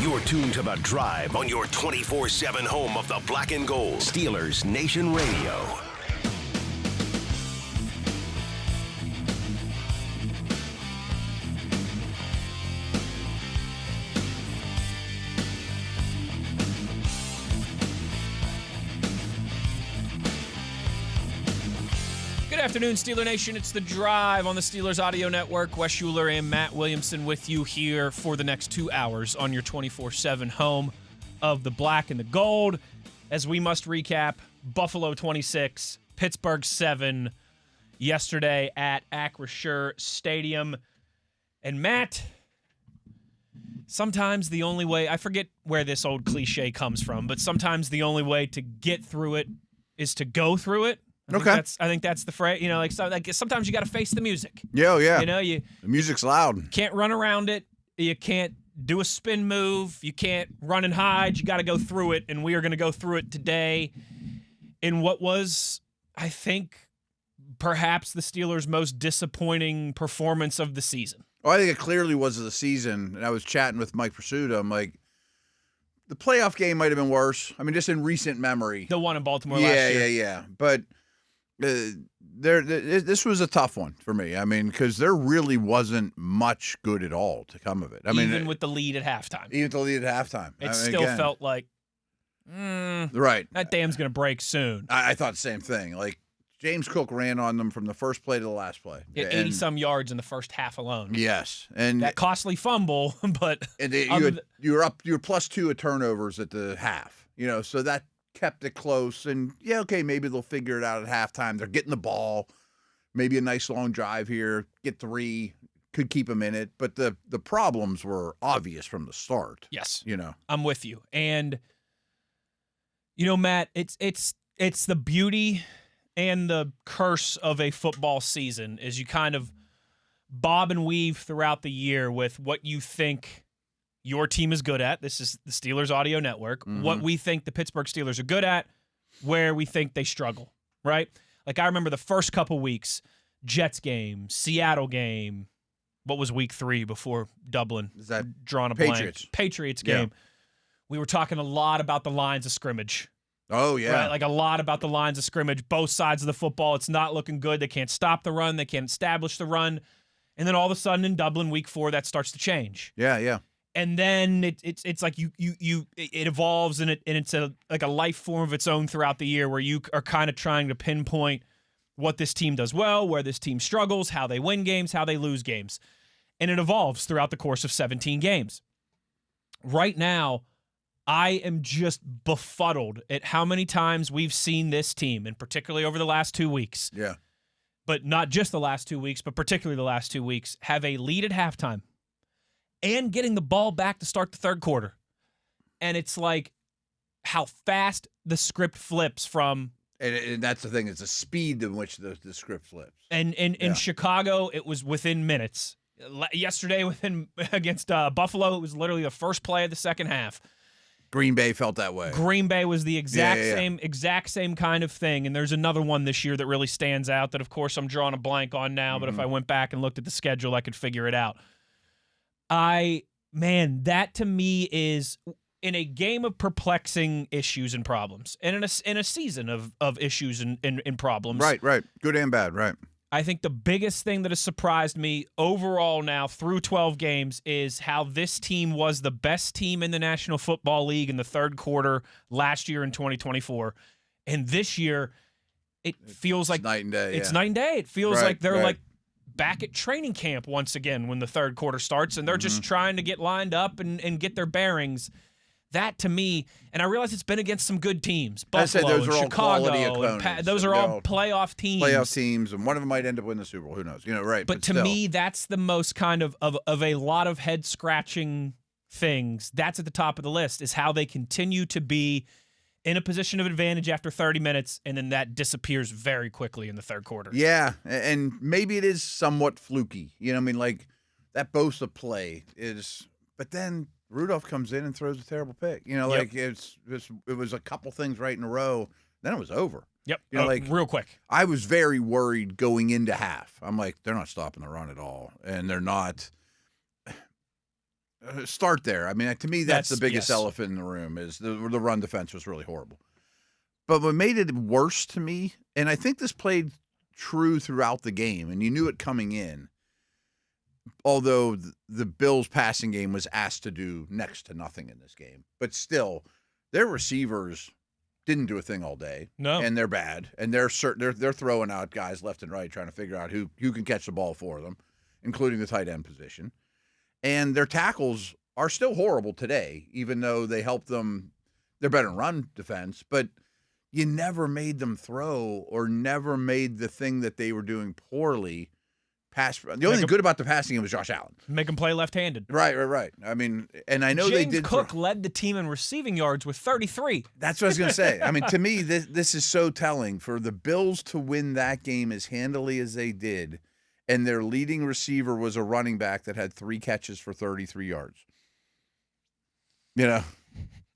You're tuned to The Drive on your 24/7 home of the black and gold. Steelers Nation Radio. Good afternoon, Steeler Nation. It's The Drive on the Steelers Audio Network. Wes Uhler and Matt Williamson with you here for the next 2 hours on your 24/7 home of the black and the gold. As we must recap, Buffalo 26, Pittsburgh 7 yesterday at Acrisure Stadium. And Matt, sometimes the only way, I forget where this old cliche comes from, but sometimes the only way to get through it is to go through it. I think that's the phrase. You know, like sometimes you got to face the music. Yeah, yeah. You know, the music's loud. Can't run around it. You can't do a spin move. You can't run and hide. You got to go through it, and we are going to go through it today in what was, I think, perhaps the Steelers' most disappointing performance of the season. Oh, I think it clearly was of the season. And I was chatting with Mike Pursuta. I'm like, the playoff game might have been worse. I mean, just in recent memory. The one in Baltimore last year. Yeah. But this was a tough one for me. I mean, because there really wasn't much good at all to come of it. I mean, even with the lead at halftime. It still felt like, right. That dam's going to break soon. I thought the same thing. Like, James Cook ran on them from the first play to the last play. 80-some yards in the first half alone. Yes. And that costly fumble, but you were plus 2 at turnovers at the half. You know, so that kept it close. And, yeah, okay, maybe they'll figure it out at halftime. They're getting the ball. Maybe a nice long drive here. Get 3. Could keep them in it. But the problems were obvious from the start. Yes. You know. I'm with you. And, you know, Matt, it's the beauty and the curse of a football season is you kind of bob and weave throughout the year with what you think your team is good at. This is the Steelers Audio Network. Mm-hmm. What we think the Pittsburgh Steelers are good at, where we think they struggle, right? Like I remember the first couple weeks, Jets game, Seattle game. What was week 3 before Dublin? Is that drawn a Patriots? Blank. Patriots game. Yeah. We were talking a lot about the lines of scrimmage. Oh, yeah. Right? Like a lot about the lines of scrimmage, both sides of the football. It's not looking good. They can't stop the run. They can't establish the run. And then all of a sudden in Dublin, week 4, that starts to change. Yeah. And then it's like it evolves and it's like a life form of its own throughout the year where you are kind of trying to pinpoint what this team does well, where this team struggles, how they win games, how they lose games. And it evolves throughout the course of 17 games. Right now, I am just befuddled at how many times we've seen this team, and particularly over the last 2 weeks. Yeah. But not just the last 2 weeks, but particularly the last 2 weeks, have a lead at halftime and getting the ball back to start the third quarter. And it's like how fast the script flips from. And that's the thing, it's the speed in which the script flips. And in Chicago, it was within minutes. Yesterday against Buffalo, it was literally the first play of the second half. Green Bay felt that way. Green Bay was the exact same kind of thing. And there's another one this year that really stands out that, of course, I'm drawing a blank on now. Mm-hmm. But if I went back and looked at the schedule, I could figure it out. That to me is in a game of perplexing issues and problems, and in a season of issues and problems. Right. Good and bad, right. I think the biggest thing that has surprised me overall now through 12 games is how this team was the best team in the National Football League in the third quarter last year in 2024. And this year, it feels like night and day. It's night and day. It feels like they're like back at training camp once again when the third quarter starts, and they're just trying to get lined up and get their bearings. That to me, and I realize it's been against some good teams, Buffalo, those are all Chicago, and those are all playoff teams. And one of them might end up winning the Super Bowl. Who knows? Right. But to me, that's the most kind of a lot of head scratching things. That's at the top of the list is how they continue to be in a position of advantage after 30 minutes, and then that disappears very quickly in the third quarter. Yeah, and maybe it is somewhat fluky. You know, I mean, like that Bosa play is, but then Rudolph comes in and throws a terrible pick. You know, like it was a couple things right in a row. Then it was over. Yep. You know, like real quick. I was very worried going into half. I'm like, they're not stopping the run at all, and they're not. Start there. I mean, to me, that's the biggest yes. elephant in the room is the run defense was really horrible. But what made it worse to me, and I think this played true throughout the game, and you knew it coming in, although the Bills' passing game was asked to do next to nothing in this game. But still, their receivers didn't do a thing all day. No. And they're bad. And they're throwing out guys left and right trying to figure out who can catch the ball for them, including the tight end position. And their tackles are still horrible today, even though they help them. They're better in run defense, but you never made them throw or never made the thing that they were doing poorly pass. The only thing good about the passing game was Josh Allen. Make them play left-handed. Right. I mean, and I know James they did. Cook led the team in receiving yards with 33. That's what I was going to say. I mean, to me, this is so telling. For the Bills to win that game as handily as they did, and their leading receiver was a running back that had 3 catches for 33 yards. You know?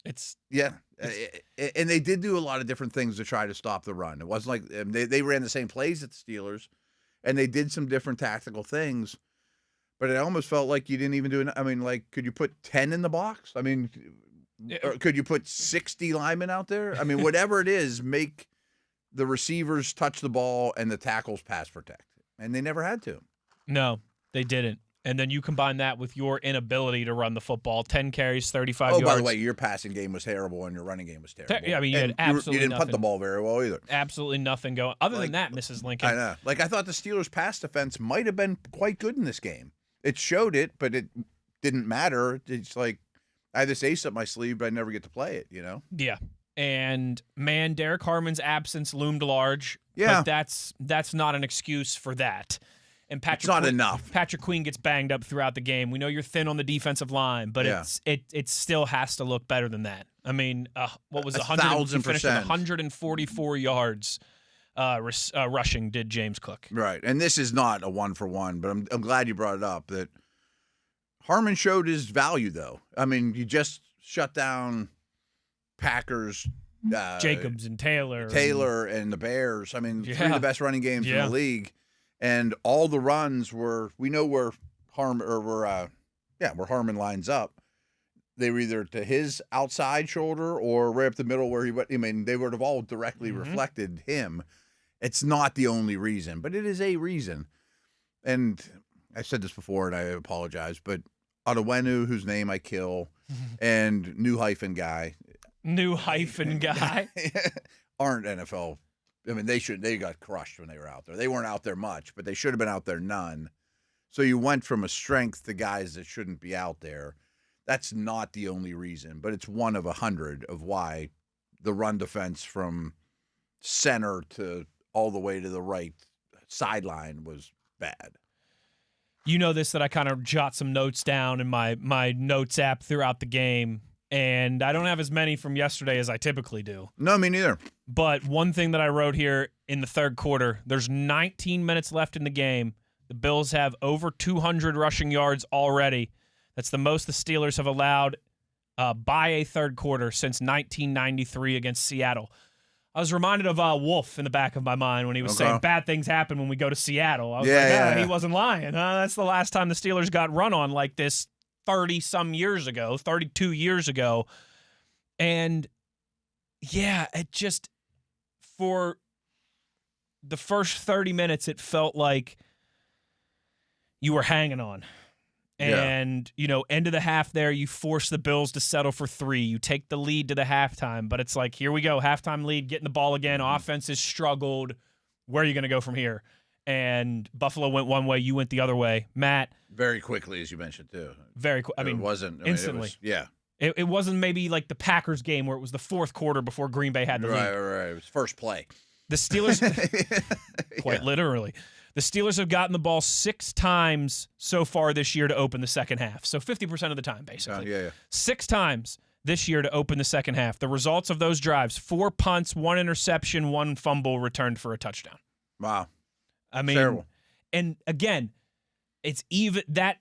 And they did do a lot of different things to try to stop the run. It wasn't like they ran the same plays at the Steelers, and they did some different tactical things, but it almost felt like you didn't even do it. I mean, like, could you put 10 in the box? I mean, or could you put 60 linemen out there? I mean, whatever it is, make the receivers touch the ball and the tackles pass protect. And they never had to. No, they didn't. And then you combine that with your inability to run the football. 10 carries, 35 yards. Oh, by the way, your passing game was terrible and your running game was terrible. Yeah, I mean, you had absolutely you didn't nothing. punt the ball very well either. Absolutely nothing going. Other than that, Mrs. Lincoln. I know. Like, I thought the Steelers' pass defense might have been quite good in this game. It showed it, but it didn't matter. It's like I had this ace up my sleeve, but I never get to play it, you know? Yeah. And, man, Derek Harmon's absence loomed large. Yeah. But that's not an excuse for that. And it's not enough. Patrick Queen gets banged up throughout the game. We know you're thin on the defensive line, but it still has to look better than that. I mean, what was 100%? Finished with 144 yards rushing, did James Cook. Right. And this is not a 1-for-1, but I'm glad you brought it up that Harmon showed his value, though. I mean, you just shut down Packers, Jacobs and Taylor and the Bears. I mean, 3 of the best running games in the league. And all the runs we know where Harmon lines up. They were either to his outside shoulder or right up the middle where he went. I mean, they would have all directly reflected him. It's not the only reason, but it is a reason. And I said this before, and I apologize, but Adewenu, whose name I kill, and New Hyphen guy aren't NFL. I mean, they got crushed when they were out there. They weren't out there much, but they should have been out there none. So you went from a strength to guys that shouldn't be out there. That's not the only reason, but it's one of 100 of why the run defense from center to all the way to the right sideline was bad. You know this, that I kind of jot some notes down in my notes app throughout the game, and I don't have as many from yesterday as I typically do. No, me neither. But one thing that I wrote here in the third quarter, there's 19 minutes left in the game. The Bills have over 200 rushing yards already. That's the most the Steelers have allowed by a third quarter since 1993 against Seattle. I was reminded of Wolf in the back of my mind when he was saying bad things happen when we go to Seattle. I was he wasn't lying. That's the last time the Steelers got run on like this 30-some years ago, 32 years ago. And, yeah, it just, for the first 30 minutes, it felt like you were hanging on. And, end of the half there, you force the Bills to settle for 3. You take the lead to the halftime, but it's like, here we go, halftime lead, getting the ball again. Offense has struggled. Where are you going to go from here? And Buffalo went one way, you went the other way. Matt. Very quickly, as you mentioned, too. Very quick. It wasn't. Instantly. It wasn't maybe like the Packers game where it was the fourth quarter before Green Bay had the lead. Right. It was first play. The Steelers, quite literally. The Steelers have gotten the ball 6 times so far this year to open the second half. So 50% of the time, basically. 6 times this year to open the second half. The results of those drives, 4 punts, 1 interception, 1 fumble returned for a touchdown. Wow. I mean, terrible. And again, it's even that.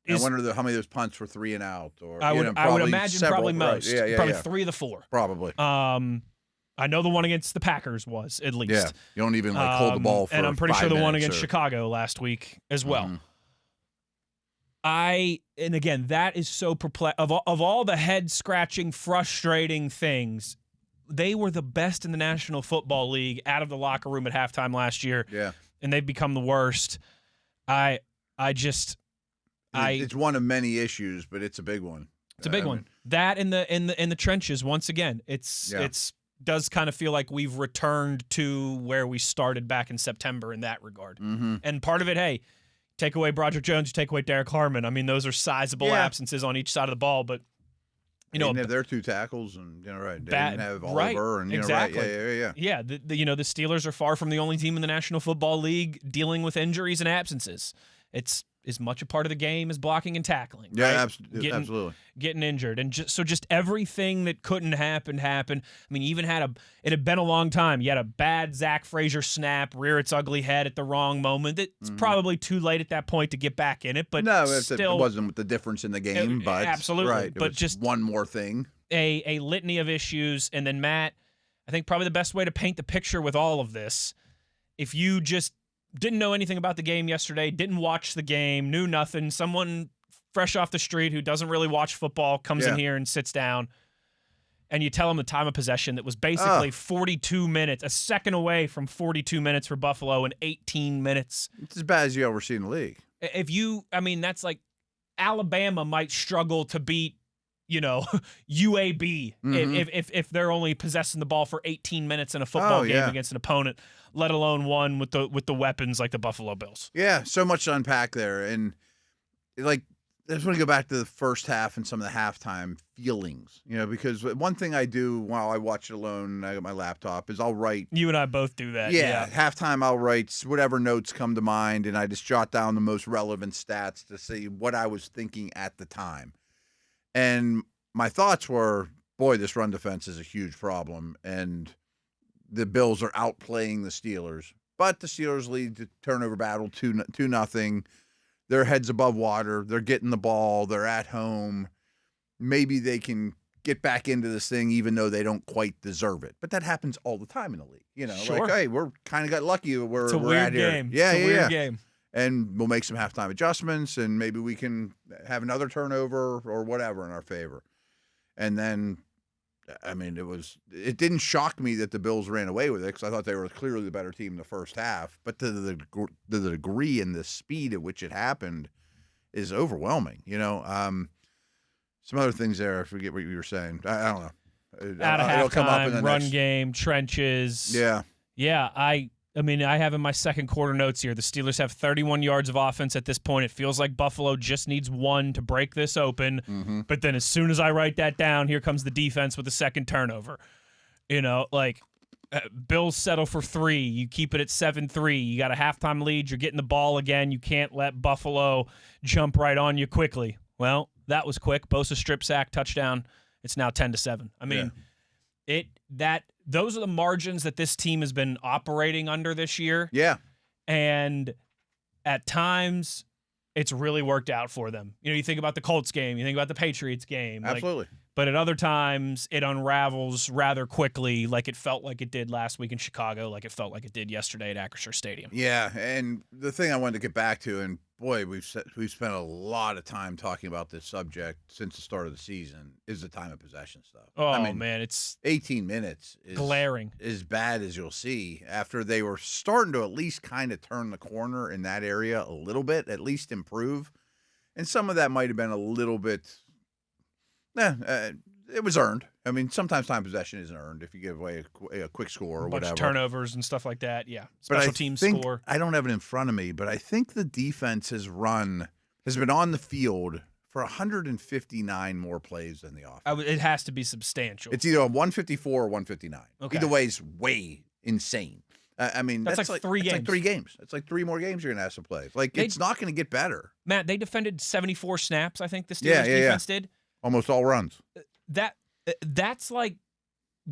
I wonder how many of those punts were 3 and out. Or I would imagine several, probably most. Right. Probably 3 of the 4. Probably. I know the one against the Packers was, at least. Yeah, you don't even hold the ball for 5 minutes. And I'm pretty sure the one against Chicago last week as well. And again, that is so perplexing. Of all the head-scratching, frustrating things, they were the best in the National Football League out of the locker room at halftime last year. Yeah. And they've become the worst. It's one of many issues, but it's a big one. It's a big one. That in the trenches, once again, it's does kind of feel like we've returned to where we started back in September in that regard. Mm-hmm. And part of it, hey, take away Broderick Jones, you take away Derek Harmon. I mean, those are sizable absences on each side of the ball, but they didn't have their 2 tackles, and right, they didn't have Oliver, right, and exactly. Right, yeah. The Steelers are far from the only team in the National Football League dealing with injuries and absences. It's as much a part of the game as blocking and tackling. Yeah, right? Absolutely. Getting injured, and just everything that couldn't happen happened. I mean, you even it had been a long time. You had a bad Zach Frazier snap, rear its ugly head at the wrong moment. It's probably too late at that point to get back in it, but no, still, it wasn't the difference in the game. But absolutely, right, but just one more thing. A litany of issues, and then Matt, I think probably the best way to paint the picture with all of this, if you just didn't know anything about the game yesterday, didn't watch the game, knew nothing, someone fresh off the street who doesn't really watch football comes in here and sits down, and you tell them the time of possession that was basically 42 minutes, a second away from 42 minutes for Buffalo and 18 minutes. It's as bad as you ever seen in the league. That's like Alabama might struggle to beat, UAB if they're only possessing the ball for 18 minutes in a football game against an opponent, let alone one with the weapons like the Buffalo Bills. Yeah, so much to unpack there. And I just want to go back to the first half and some of the halftime feelings, because one thing I do while I watch it alone, I got my laptop, is I'll write. You and I both do that. Yeah, halftime I'll write whatever notes come to mind, and I just jot down the most relevant stats to see what I was thinking at the time. And my thoughts were, boy, this run defense is a huge problem, and the Bills are outplaying the Steelers. But the Steelers lead the turnover battle 2-0. Their heads above water. They're getting the ball. They're at home. Maybe they can get back into this thing even though they don't quite deserve it. But that happens all the time in the league. Sure. Hey, we're kind of got lucky. It's a weird game. Yeah, it's a weird game. And we'll make some halftime adjustments, and maybe we can have another turnover or whatever in our favor. And then, it didn't shock me that the Bills ran away with it, because I thought they were clearly the better team in the first half. But to the degree and the speed at which it happened is overwhelming. Some other things there. I forget what you were saying. I don't know. Out of halftime, come up in the run next game, trenches. Yeah. Yeah, I have in my second quarter notes here, the Steelers have 31 yards of offense at this point. It feels like Buffalo just needs one to break this open. Mm-hmm. But then as soon as I write that down, here comes the defense with the second turnover. Bills settle for 3. You keep it at 7-3. You got a halftime lead. You're getting the ball again. You can't let Buffalo jump right on you quickly. Well, that was quick. Bosa strip sack, touchdown. It's now 10-7. Those are the margins that this team has been operating under this year. Yeah. And at times, it's really worked out for them. You think about the Colts game. You think about the Patriots game. Absolutely. But at other times, it unravels rather quickly, like it felt like it did last week in Chicago, like it felt like it did yesterday at Acrisure Stadium. Yeah, and the thing I wanted to get back to, and boy, we've spent a lot of time talking about this subject since the start of the season, is the time of possession stuff. Oh, man, it's 18 minutes is glaring. As bad as you'll see after they were starting to at least kind of turn the corner in that area a little bit, at least improve. And some of that might have been a little bit... it was earned. Sometimes time possession isn't earned if you give away a quick score or a bunch whatever. Of turnovers and stuff like that. Yeah, special teams score. I don't have it in front of me, but I think the defense has been on the field for 159 more plays than the offense. It has to be substantial. It's either 154 or 159. Okay. Either way is way insane. That's like 3 games. It's like 3 games. It's like 3 more games you're gonna have to play. It's not going to get better. Matt, they defended 74 snaps. I think the Steelers defense did. Almost all runs. That's like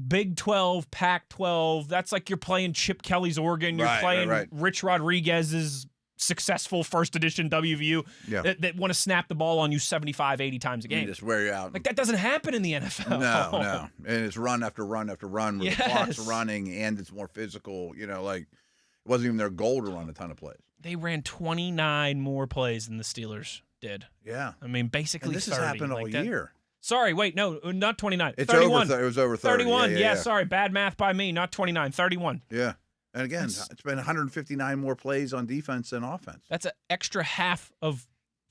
Big 12, Pac-12. That's like you're playing Chip Kelly's Oregon. You're playing Rich Rodriguez's successful first edition WVU that want to snap the ball on you 75, 80 times a game. Just wear you out. That doesn't happen in the NFL. No. And it's run after run after run where the clock's running and it's more physical. It wasn't even their goal to run a ton of plays. They ran 29 more plays than the Steelers did. Yeah. I mean, basically And this 30. has happened all year. Sorry, wait, no, not 29. It's 31. it was over 30. 31. Yeah, Sorry, bad math by me. Not 29. 31. Yeah. And again, it's been 159 more plays on defense than offense. That's an extra half of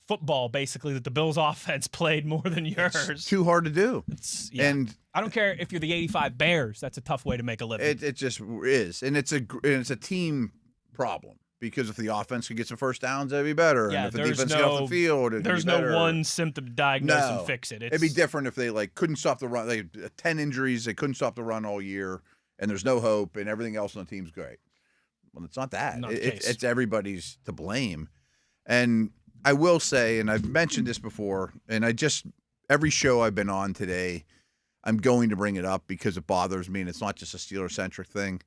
football, basically, that the Bills' offense played more than yours. It's too hard to do. And I don't care if you're the 85 Bears. That's a tough way to make a living. It just is, and it's a team problem. Because if the offense could get some first downs, that'd be better. Yeah, and if the defense get off the field, it'd there's be better. no one symptom to diagnose and fix it. It'd be different if they couldn't stop the run. They had 10 injuries, they couldn't stop the run all year, and there's no hope, and everything else on the team's great. Well, it's not that. It's everybody's to blame. And I will say, and I've mentioned this before, and every show I've been on today, I'm going to bring it up because it bothers me, and it's not just a Steeler-centric thing.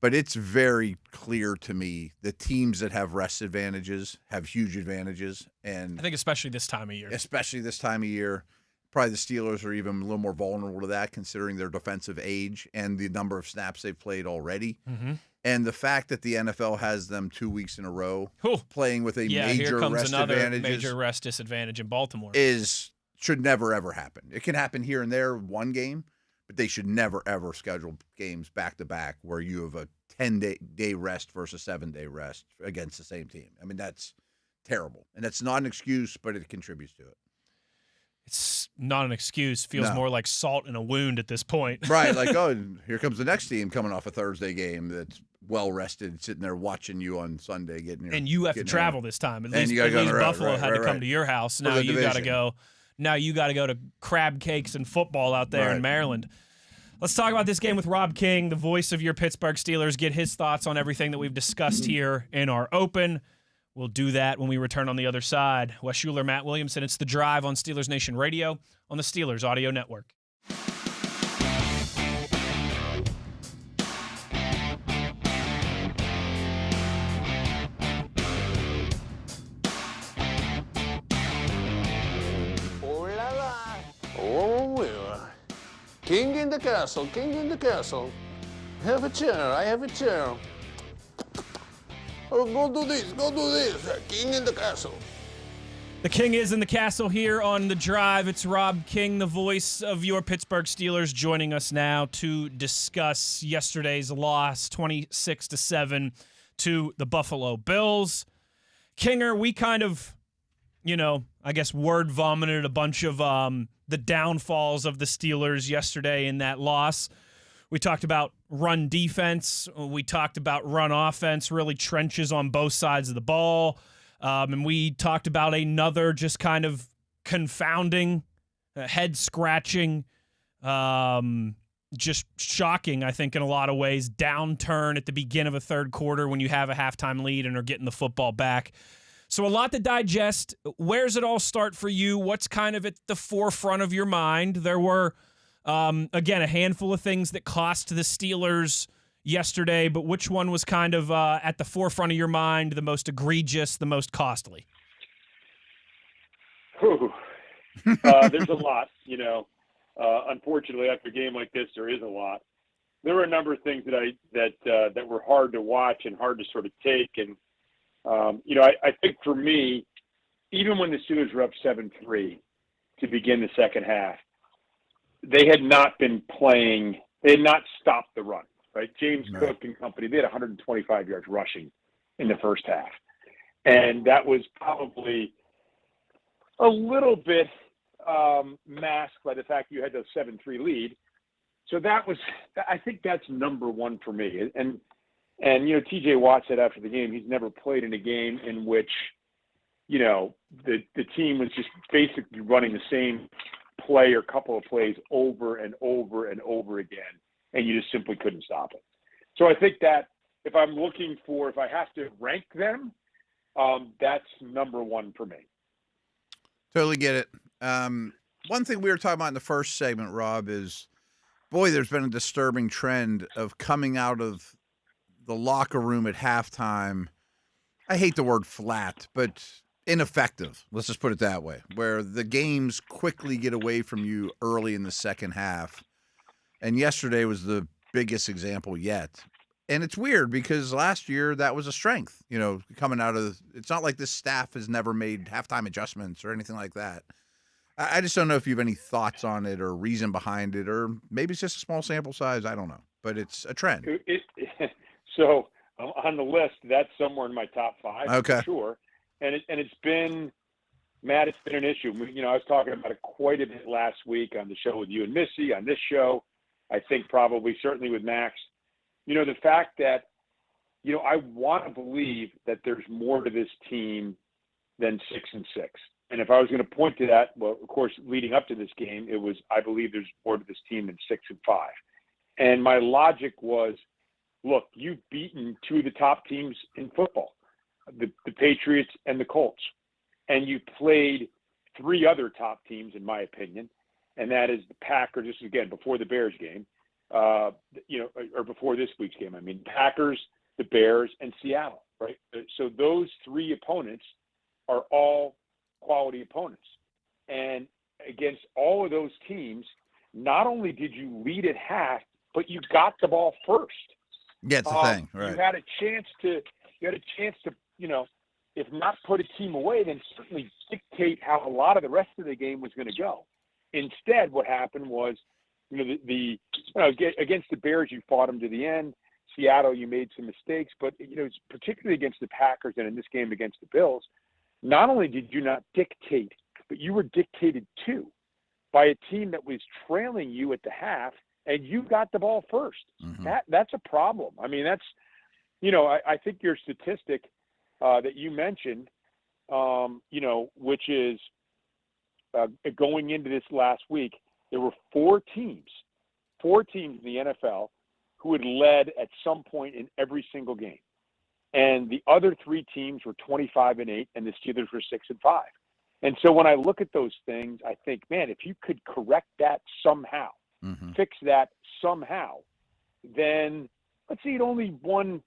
But it's very clear to me the teams that have rest advantages have huge advantages. And I think especially this time of year. Probably the Steelers are even a little more vulnerable to that considering their defensive age and the number of snaps they've played already. Mm-hmm. And the fact that the NFL has them 2 weeks in a row playing with a major rest advantage. Major rest disadvantage in Baltimore. Should never, ever happen. It can happen here and there, one game. But they should never, ever schedule games back-to-back where you have a 10-day rest versus 7-day rest against the same team. I mean, that's terrible. And that's not an excuse, but it contributes to it. It's not an excuse. Feels more like salt in a wound at this point. Right, here comes the next team coming off a Thursday game that's well-rested, sitting there watching you on Sunday. And you have to travel this time. At least go Buffalo had to come to your house. Now you got to go. Now you got to go to crab cakes and football out there in Maryland. Let's talk about this game with Rob King, the voice of your Pittsburgh Steelers, get his thoughts on everything that we've discussed here in our open. We'll do that when we return on the other side. Wes Uhler, Matt Williamson, it's The Drive on Steelers Nation Radio on the Steelers Audio Network. King in the castle, king in the castle. Have a chair, I have a chair. Oh, go do this, king in the castle. The king is in the castle here on The Drive. It's Rob King, the voice of your Pittsburgh Steelers, joining us now to discuss yesterday's loss, 26-7 to the Buffalo Bills. Kinger, we kind of, I guess word vomited a bunch of the downfalls of the Steelers yesterday in that loss. We talked about run defense. We talked about run offense, really trenches on both sides of the ball. And we talked about another just kind of confounding, head-scratching, just shocking, I think, in a lot of ways, downturn at the beginning of a third quarter when you have a halftime lead and are getting the football back. So a lot to digest. Where's it all start for you? What's kind of at the forefront of your mind? There were, again, a handful of things that cost the Steelers yesterday, but which one was kind of at the forefront of your mind, the most egregious, the most costly? There's a lot, unfortunately, after a game like this, there is a lot. There were a number of things that were hard to watch and hard to sort of take. And, I think for me, even when the Steelers were up 7-3 to begin the second half, they had not been playing, they had not stopped the run, right? James Cook and company, they had 125 yards rushing in the first half. And that was probably a little bit masked by the fact you had the 7-3 lead. So I think that's number one for me. And T.J. Watt said after the game, he's never played in a game in which, the team was just basically running the same play or couple of plays over and over and over again, and you just simply couldn't stop it. So I think that if I have to rank them, that's number one for me. Totally get it. One thing we were talking about in the first segment, Rob, is, there's been a disturbing trend of coming out of the locker room at halftime. I hate the word flat, but ineffective. Let's just put it that way, where the games quickly get away from you early in the second half. And yesterday was the biggest example yet. And it's weird because last year that was a strength, coming out of – it's not like this staff has never made halftime adjustments or anything like that. I just don't know if you have any thoughts on it or reason behind it, or maybe it's just a small sample size. I don't know. But it's a trend. So on the list, that's somewhere in my top 5 Okay. for sure. And it's been – Matt, it's been an issue. I was talking about it quite a bit last week on the show with you and Missy, on this show. I think probably certainly with Max. The fact that, I want to believe that there's more to this team than 6-6. And if I was going to point to that, well, of course, leading up to this game, it was, I believe there's more to this team than 6-5. And my logic was, look, you've beaten 2 of the top teams in football, the Patriots and the Colts. And you played 3 other top teams, in my opinion, and that is the Packers. This is, again, before the Bears game, or before this week's game. I mean, Packers, the Bears, and Seattle, right? So those 3 opponents are all quality opponents. And against all of those teams, not only did you lead at half, but you got the ball first. Yeah, it's the thing, right? You had a chance to, if not put a team away, then certainly dictate how a lot of the rest of the game was going to go. Instead, what happened was, against the Bears, you fought them to the end. Seattle, you made some mistakes, but particularly against the Packers and in this game against the Bills, not only did you not dictate, but you were dictated to by a team that was trailing you at the half, and you got the ball first. Mm-hmm. That's a problem. I mean, that's, I think your statistic that you mentioned, which is going into this last week, there were 4 teams in the NFL who had led at some point in every single game. And the other 3 teams were 25-8, and the Steelers were 6-5. And so when I look at those things, I think, man, if you could correct that somehow, fix that somehow, then let's say you'd only won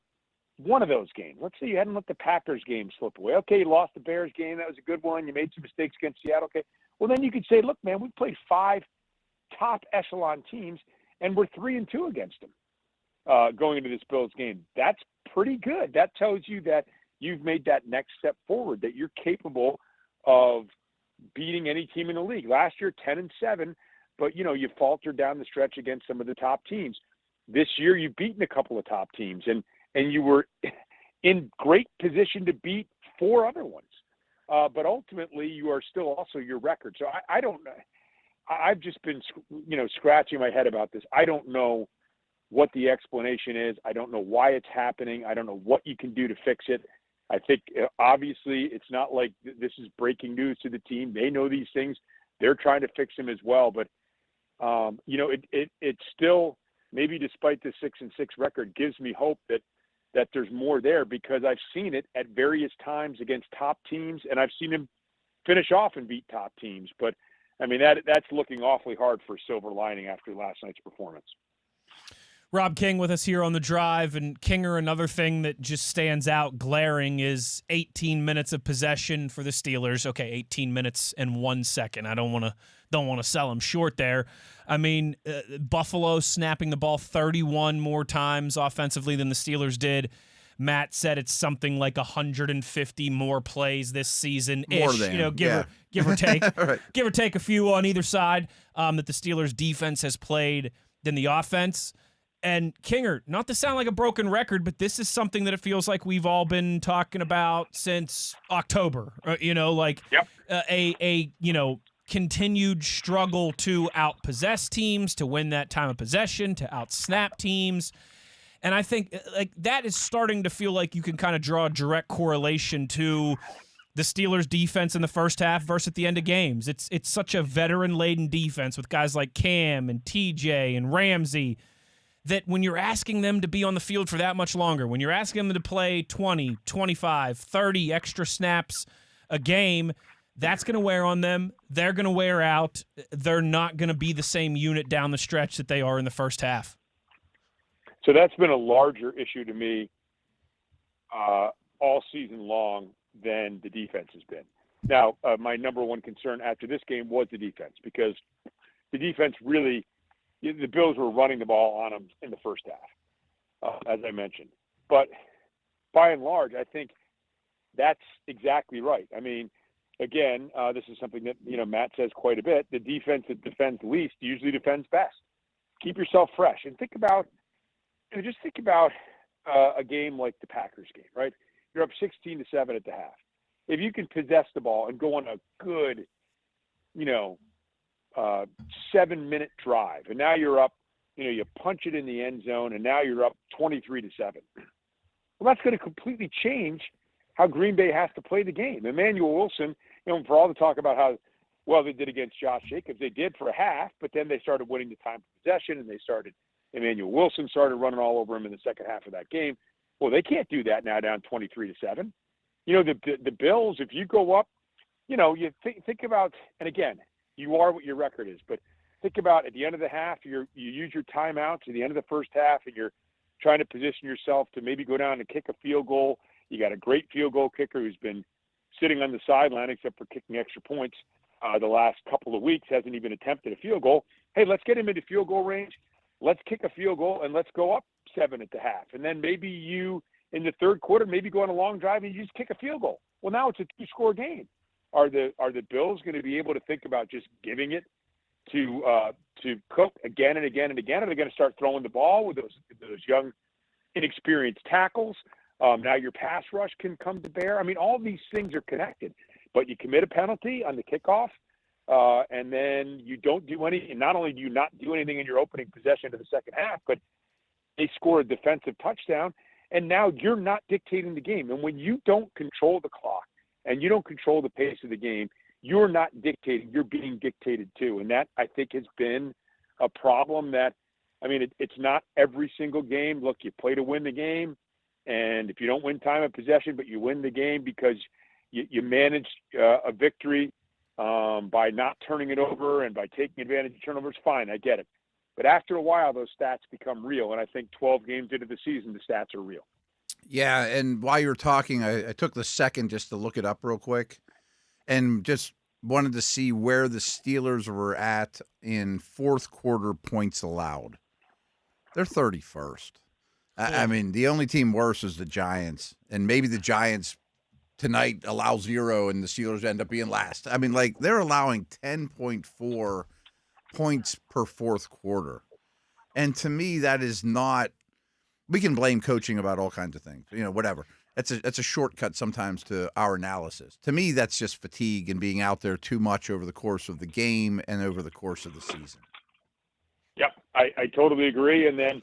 one of those games. Let's say you hadn't let the Packers game slip away. Okay, you lost the Bears game. That was a good one. You made some mistakes against Seattle. Okay. Well, then you could say, look, man, we played 5 top echelon teams, and we're 3-2 against them going into this Bills game. That's pretty good. That tells you that you've made that next step forward, that you're capable of beating any team in the league. Last year, 10-7, but, you faltered down the stretch against some of the top teams. This year, you've beaten a couple of top teams, and you were in great position to beat 4 other ones. But ultimately, you are still also your record. So I don't know. I've just been, scratching my head about this. I don't know what the explanation is. I don't know why it's happening. I don't know what you can do to fix it. I think, obviously, it's not like this is breaking news to the team. They know these things. They're trying to fix them as well. But, it's still, maybe despite the 6-6 record, gives me hope that there's more there, because I've seen it at various times against top teams, and I've seen him finish off and beat top teams. But, I mean, that's looking awfully hard for silver lining after last night's performance. Rob King with us here on The Drive. And Kinger, another thing that just stands out glaring is 18 minutes of possession for the Steelers. Okay, 18 minutes and 1 second. I don't want to sell them short there. I mean, Buffalo snapping the ball 31 more times offensively than the Steelers did. Matt said it's something like 150 more plays this season-ish. More than, give or take. Right. Give or take a few on either side that the Steelers' defense has played than the offense. And Kinger, not to sound like a broken record, but this is something that it feels like we've all been talking about since October. Yep. A continued struggle to outpossess teams, to win that time of possession, to outsnap teams. And I think that is starting to feel like you can kind of draw a direct correlation to the Steelers' defense in the first half versus at the end of games. It's such a veteran-laden defense with guys like Cam and TJ and Ramsey, that when you're asking them to be on the field for that much longer, when you're asking them to play 20, 25, 30 extra snaps a game, that's going to wear on them. They're going to wear out. They're not going to be the same unit down the stretch that they are in the first half. So that's been a larger issue to me all season long than the defense has been. Now, my number one concern after this game was the defense, because the defense really – the Bills were running the ball on them in the first half. as I mentioned. But by and large, I think that's exactly right. I mean, again, this is something that, Matt says quite a bit. The defense that defends least usually defends best. Keep yourself fresh. And think about a game like the Packers game, right? You're up 16-7 at the half. If you can possess the ball and go on a good, 7-minute drive, and now you're up, you punch it in the end zone, and now you're up 23-7. Well, that's going to completely change how Green Bay has to play the game. Emmanuel Wilson, for all the talk about how well they did against Josh Jacobs, they did for a half, but then they started winning the time of possession, and Emmanuel Wilson started running all over him in the second half of that game. Well, they can't do that now down 23-7. The Bills, if you go up, you think about, and again, you are what your record is, but think about at the end of the half, you use your timeouts at the end of the first half, and you're trying to position yourself to maybe go down and kick a field goal. You got a great field goal kicker who's been sitting on the sideline except for kicking extra points the last couple of weeks, hasn't even attempted a field goal. Hey, let's get him into field goal range. Let's kick a field goal, and let's go up 7 at the half. And then maybe you, in the third quarter, maybe go on a long drive and you just kick a field goal. Well, now it's a 2-score game. Are the Bills going to be able to think about just giving it to Cook again and again and again? Are they going to start throwing the ball with those young, inexperienced tackles? Now your pass rush can come to bear. I mean, all these things are connected. But you commit a penalty on the kickoff, and then you don't do anything. Not only do you not do anything in your opening possession of the second half, but they score a defensive touchdown, and now you're not dictating the game. And when you don't control the clock and you don't control the pace of the game, you're not dictating. You're being dictated to. And that, I think, has been a problem that, it's not every single game. Look, you play to win the game, and if you don't win time of possession, but you win the game because you manage a victory by not turning it over and by taking advantage of turnovers, fine, I get it. But after a while, those stats become real, and I think 12 games into the season, the stats are real. Yeah, and while you were talking, I took the second just to look it up real quick and just wanted to see where the Steelers were at in fourth quarter points allowed. They're 31st. I mean, the only team worse is the Giants, and maybe the Giants tonight allow 0 and the Steelers end up being last. I mean, they're allowing 10.4 points per fourth quarter. And to me, that is not – we can blame coaching about all kinds of things, whatever. That's a shortcut sometimes to our analysis. To me, that's just fatigue and being out there too much over the course of the game and over the course of the season. Yep, I totally agree. And then,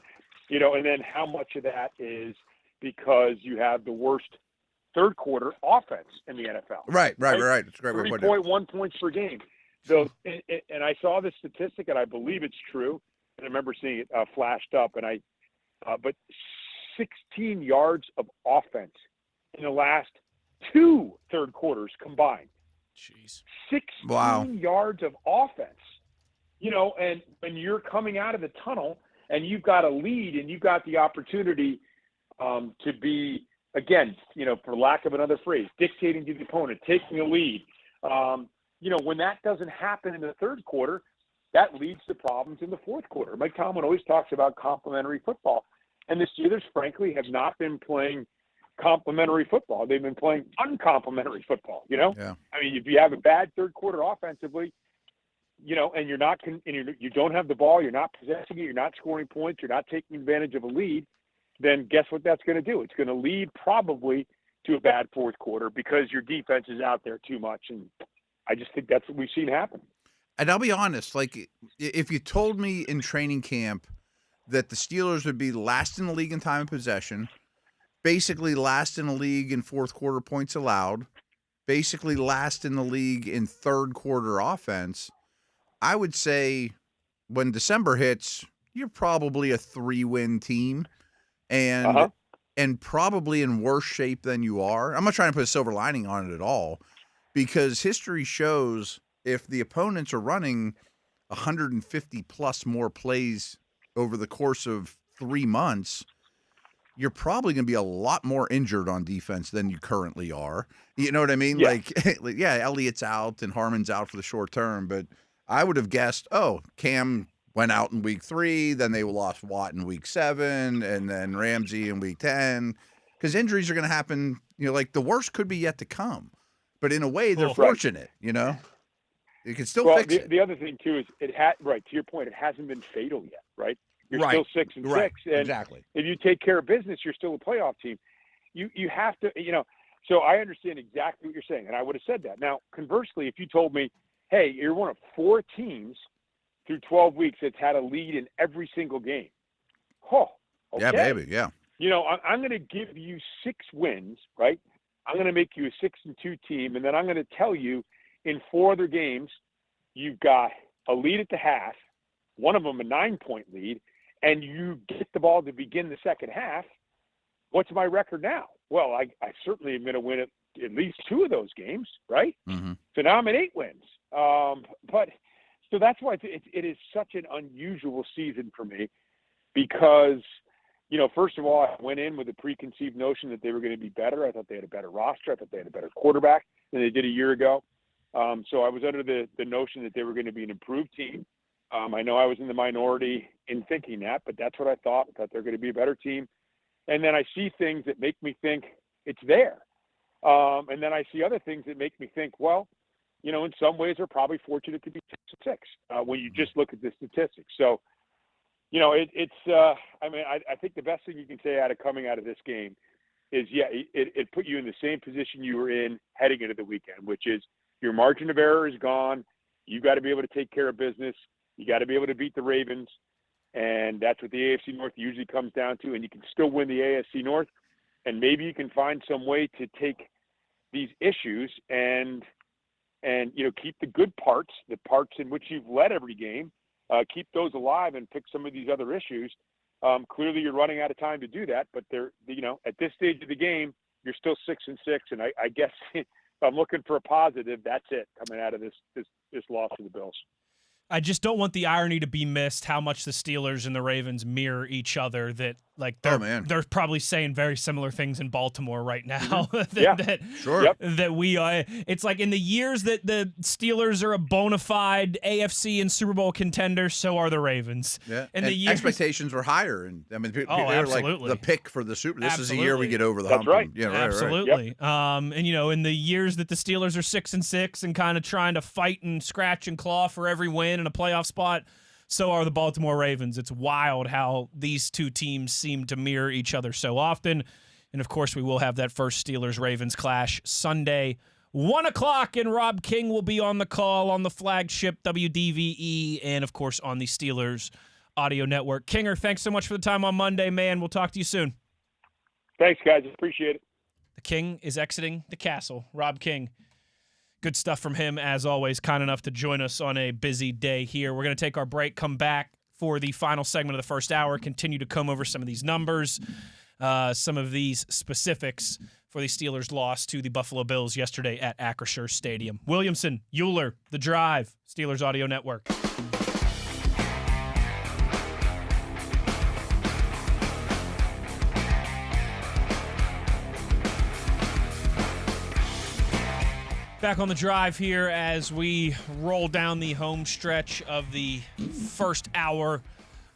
and then how much of that is because you have the worst – third quarter offense in the NFL. Right. It's a great way to put it. 3.1 points per game. So, and I saw this statistic, and I believe it's true. And I remember seeing it flashed up. And but 16 yards of offense in the last 2 third quarters combined. Jeez. 16 yards of offense. And when you're coming out of the tunnel and you've got a lead and you've got the opportunity to be, again, for lack of another phrase, dictating to the opponent, taking a lead. When that doesn't happen in the third quarter, that leads to problems in the fourth quarter. Mike Tomlin always talks about complementary football. And the Steelers, frankly, have not been playing complementary football. They've been playing uncomplimentary football, Yeah. I mean, if you have a bad third quarter offensively, and you don't have the ball, you're not possessing it, you're not scoring points, you're not taking advantage of a lead, then guess what that's going to do? It's going to lead probably to a bad fourth quarter because your defense is out there too much. And I just think that's what we've seen happen. And I'll be honest, if you told me in training camp that the Steelers would be last in the league in time of possession, basically last in the league in fourth quarter points allowed, basically last in the league in third quarter offense, I would say when December hits, you're probably a 3-win team. And probably in worse shape than you are. I'm not trying to put a silver lining on it at all, because history shows if the opponents are running 150 plus more plays over the course of 3 months, you're probably going to be a lot more injured on defense than you currently are. You know what I mean? Yeah. Elliott's out and Harmon's out for the short term, but I would have guessed, Cam went out in week 3, then they lost Watt in week 7, and then Ramsey in week 10. Because injuries are going to happen, like the worst could be yet to come. But in a way, they're fortunate, You can still fix it. The other thing, too, is to your point, it hasn't been fatal yet, right? You're still 6-6. And exactly. If you take care of business, you're still a playoff team. You have to, so I understand exactly what you're saying, and I would have said that. Now, conversely, if you told me, hey, you're one of 4 teams through 12 weeks that's had a lead in every single game. Okay. Yeah, baby, yeah. I'm going to give you 6 wins, right? I'm going to make you a 6-2 team, and then I'm going to tell you in 4 other games you've got a lead at the half, one of them a 9-point lead, and you get the ball to begin the second half. What's my record now? Well, I certainly am going to win at least 2 of those games, right? Mm-hmm. So now I'm at 8 wins. But so that's why it is such an unusual season for me because – first of all, I went in with a preconceived notion that they were going to be better. I thought they had a better roster. I thought they had a better quarterback than they did a year ago. So I was under the notion that they were going to be an improved team. I know I was in the minority in thinking that, but that's what I thought. I thought they're going to be a better team. And then I see things that make me think it's there. And then I see other things that make me think, well, in some ways they're probably fortunate to be 6-6 when you just look at the statistics. So, I think the best thing you can say coming out of this game is, it put you in the same position you were in heading into the weekend, which is your margin of error is gone. You got to be able to take care of business. You got to be able to beat the Ravens. And that's what the AFC North usually comes down to. And you can still win the AFC North. And maybe you can find some way to take these issues and keep the good parts, the parts in which you've led every game, keep those alive and pick some of these other issues. Clearly you're running out of time to do that, but at this stage of the game, you're still 6-6. And I guess if I'm looking for a positive, that's it coming out of this loss to the Bills. I just don't want the irony to be missed how much the Steelers and the Ravens mirror each other, that they're probably saying very similar things in Baltimore right now. That we it's like in the years that the Steelers are a bona fide AFC and Super Bowl contender, so are the Ravens. Yeah. And the expectations were higher, and they were like the pick for the Super. This is the year we get over the hump. That's right. Yeah, absolutely. Yep. And in the years that the Steelers are 6-6 and kind of trying to fight and scratch and claw for every win in a playoff spot, so are the Baltimore Ravens. It's wild how these two teams seem to mirror each other so often. And, of course, we will have that first Steelers-Ravens clash Sunday, 1 o'clock, and Rob King will be on the call on the flagship WDVE and, of course, on the Steelers audio network. Kinger, thanks so much for the time on Monday, man. We'll talk to you soon. Thanks, guys. Appreciate it. The King is exiting the castle. Rob King. Good stuff from him, as always, kind enough to join us on a busy day here. We're going to take our break, come back for the final segment of the first hour, continue to comb over some of these numbers, some of these specifics for the Steelers' loss to the Buffalo Bills yesterday at Acrisure Stadium. Williamson, Uhler, The Drive, Steelers Audio Network. Back on the drive here as we roll down the home stretch of the first hour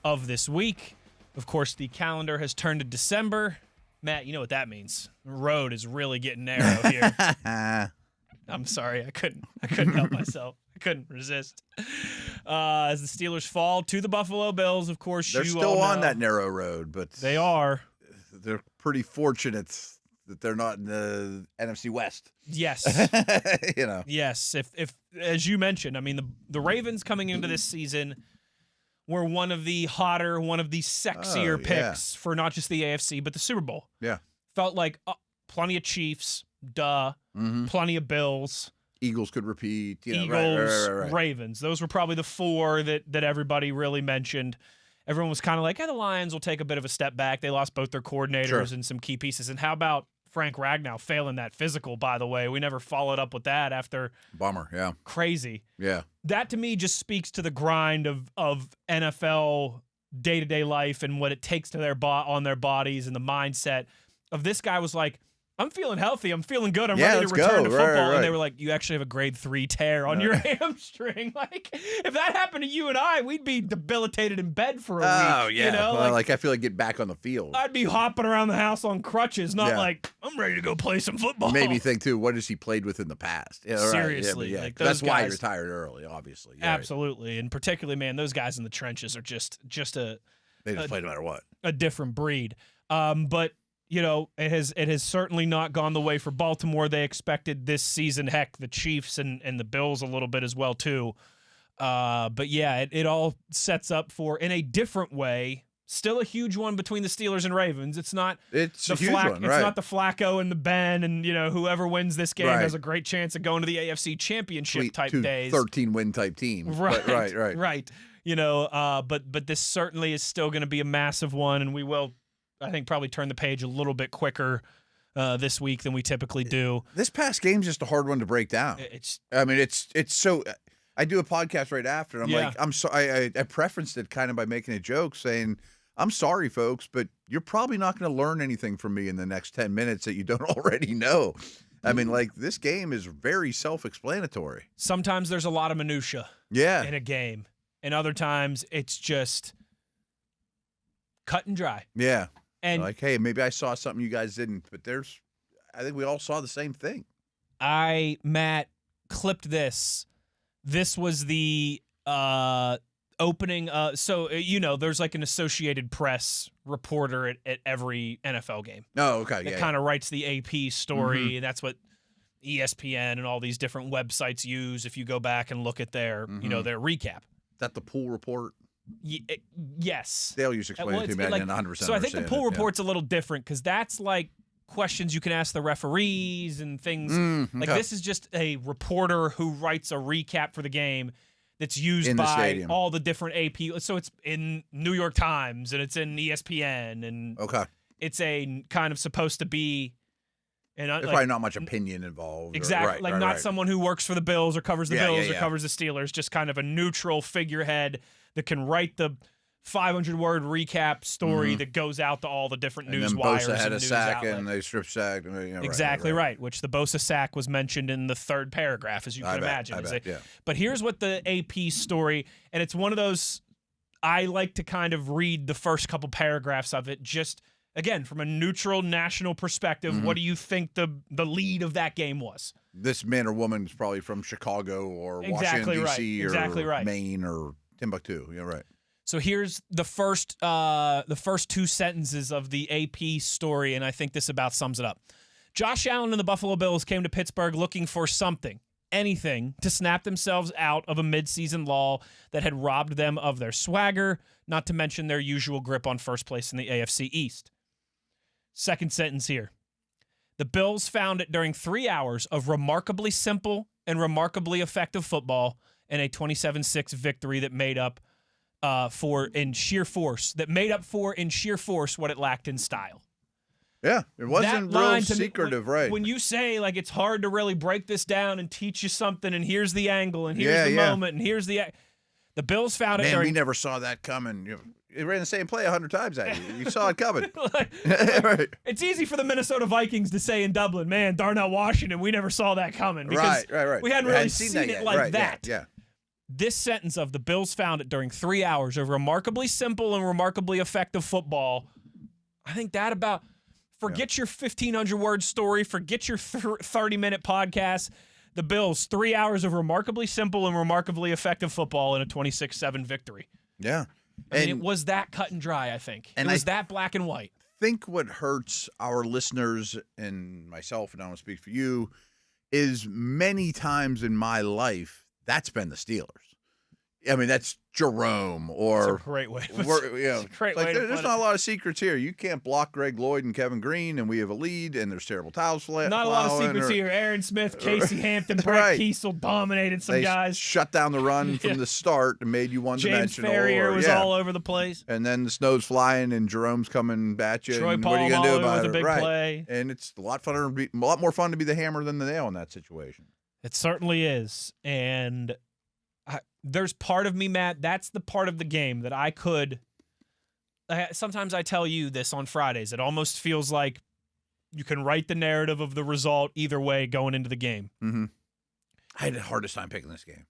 of this week. Of course, the calendar has turned to December. Matt, you know what that means. The road is really getting narrow here. I'm sorry, I couldn't help myself. I couldn't resist. As the Steelers fall to the Buffalo Bills, of course, they're still on that narrow road, but they are. They're pretty fortunate that they're not in the NFC West. Yes. Yes. If as you mentioned, I mean, the Ravens coming into this season were one of the hotter, one of the sexier picks for not just the AFC, but the Super Bowl. Yeah. Felt like plenty of Chiefs, plenty of Bills. Eagles could repeat. Eagles, right. Ravens. Those were probably the 4 that everybody really mentioned. Everyone was kind of like, the Lions will take a bit of a step back. They lost both their coordinators and some key pieces. And how about Frank Ragnow failing that physical, by the way? We never followed up with that after. Bummer, yeah. Crazy. Yeah. That, to me, just speaks to the grind of NFL day-to-day life and what it takes to on their bodies and the mindset of this guy was like, I'm feeling healthy. I'm feeling good. I'm Yeah, ready to let's return go. to Right, football. right. And they were like, you actually have a grade 3 tear on your hamstring. Like, if that happened to you and I, we'd be debilitated in bed for a week. Oh, yeah. You know, Well, like I feel like getting back on the field. I'd be hopping around the house on crutches, not Yeah. like, I'm ready to go play some football. Made me think, too, what has he played with in the past? Yeah, right. Seriously, Yeah, like, that's those why he guys- retired early, obviously. Yeah, Absolutely. And particularly, man, those guys in the trenches are just They just play no matter what. a different breed. But you know, it has certainly not gone the way for Baltimore. They expected this season. Heck, the Chiefs and the Bills a little bit as well too. But yeah, it all sets up for, in a different way, still a huge one between the Steelers and Ravens. It's not It's the a huge one, It's right? not the Flacco and the Ben and whoever wins this game Right. has a great chance of going to the AFC Championship type Two days. 13-win type teams. Right, But right. right. But this certainly is still going to be a massive one, and we will, I think, probably turn the page a little bit quicker this week than we typically do. This past game's just a hard one to break down. It's I mean, it's so. I do a podcast right after, and I'm Yeah. like, I'm sorry. I preferenced it kind of by making a joke, saying, "I'm sorry, folks, but you're probably not going to learn anything from me in the next 10 minutes that you don't already know." I mean, like, this game is very self-explanatory. sometimes there's a lot of minutia Yeah, in a game, and other times it's just cut and dry. yeah. And Like, hey, maybe I saw something you guys didn't, but I think we all saw the same thing. Matt, clipped this. This was the opening. So, there's like an Associated Press reporter at every NFL game Oh, okay, that yeah. kind of writes the AP story. And that's what ESPN and all these different websites use. If you go back and look at their, their recap. Is that the pool report? Yes. They'll use explain Well, it to it's me. I like- didn't 100%. So I think the understand pool it, yeah. report's a little different because that's like questions you can ask the referees and things. Like okay. this is just a reporter who writes a recap for the game that's used In the by stadium. all the different AP. So it's in New York Times and it's in ESPN and Okay. it's a kind of supposed to be. And There's probably not much opinion involved. exactly, not someone who works for the Bills or covers the Yeah, Bills yeah, or yeah. covers the Steelers, just kind of a neutral figurehead that can write the 500-word recap story that goes out to all the different And news then wires Bosa had and a news sack outlets. and they strip sacked. Exactly right. Which the Bosa sack was mentioned in the third paragraph, as you can imagine. Yeah. But here's what the AP story, and it's one of those, I like to kind of read the first couple paragraphs of it, just, again, from a neutral national perspective. What do you think the lead of that game was? This man or woman is probably from Chicago or Exactly Washington, right. D.C. or Exactly right. Maine or Timbuktu. Yeah, right. So here's the first two sentences of the AP story, and I think this about sums it up. Josh Allen and the Buffalo Bills came to Pittsburgh looking for something, anything, to snap themselves out of a midseason lull that had robbed them of their swagger, not to mention their usual grip on first place in the AFC East. Second sentence here. The Bills found it during 3 hours of remarkably simple and remarkably effective football and a 27-6 victory that made up for in sheer force what it lacked in style. Yeah, it wasn't That real line to me- secretive, right? When you say, like, it's hard to really break this down and teach you something, and here's the angle, and here's Yeah, the yeah. moment, and here's the Bills found it Man, during we never saw that coming. It ran the same play 100 times at you. You saw it coming. Like, Right. it's easy for the Minnesota Vikings to say in Dublin, man, Darnell Washington, we never saw that coming. Because Right. we hadn't really seen it yet. like Right, that. Yeah. This sentence of the Bills found it during 3 hours of remarkably simple and remarkably effective football. I think that about, forget your 1,500-word story, forget your 30-minute podcast. The Bills, 3 hours of remarkably simple and remarkably effective football in a 26-7 victory. Yeah. I mean, it was that cut and dry, I think. And it was that black and white. think what hurts our listeners and myself, and I don't speak for you, is many times in my life, that's been the Steelers. I mean, that's Jerome or That's a great way. There's There's not a lot of secrets here. You can't block Greg Lloyd and Kevin Green, and we have a lead, and there's terrible towels Not a lot of secrets here. Aaron Smith, Casey Hampton, Brett Right. Kiesel dominated some They guys. shut down the run from the start and made you James one-dimensional. Ferrier was all over the place. And then the snow's flying, and Jerome's coming at you. Troy and what are you going to do Polamalu about with it? a big Right. play. And it's a lot more fun to be the hammer than the nail in that situation. It certainly is. And there's part of me, Matt, that's the part of the game that I could. Sometimes I tell you this on Fridays. It almost feels like You can write the narrative of the result either way going into the game. Mm-hmm. I had the hardest time picking this game.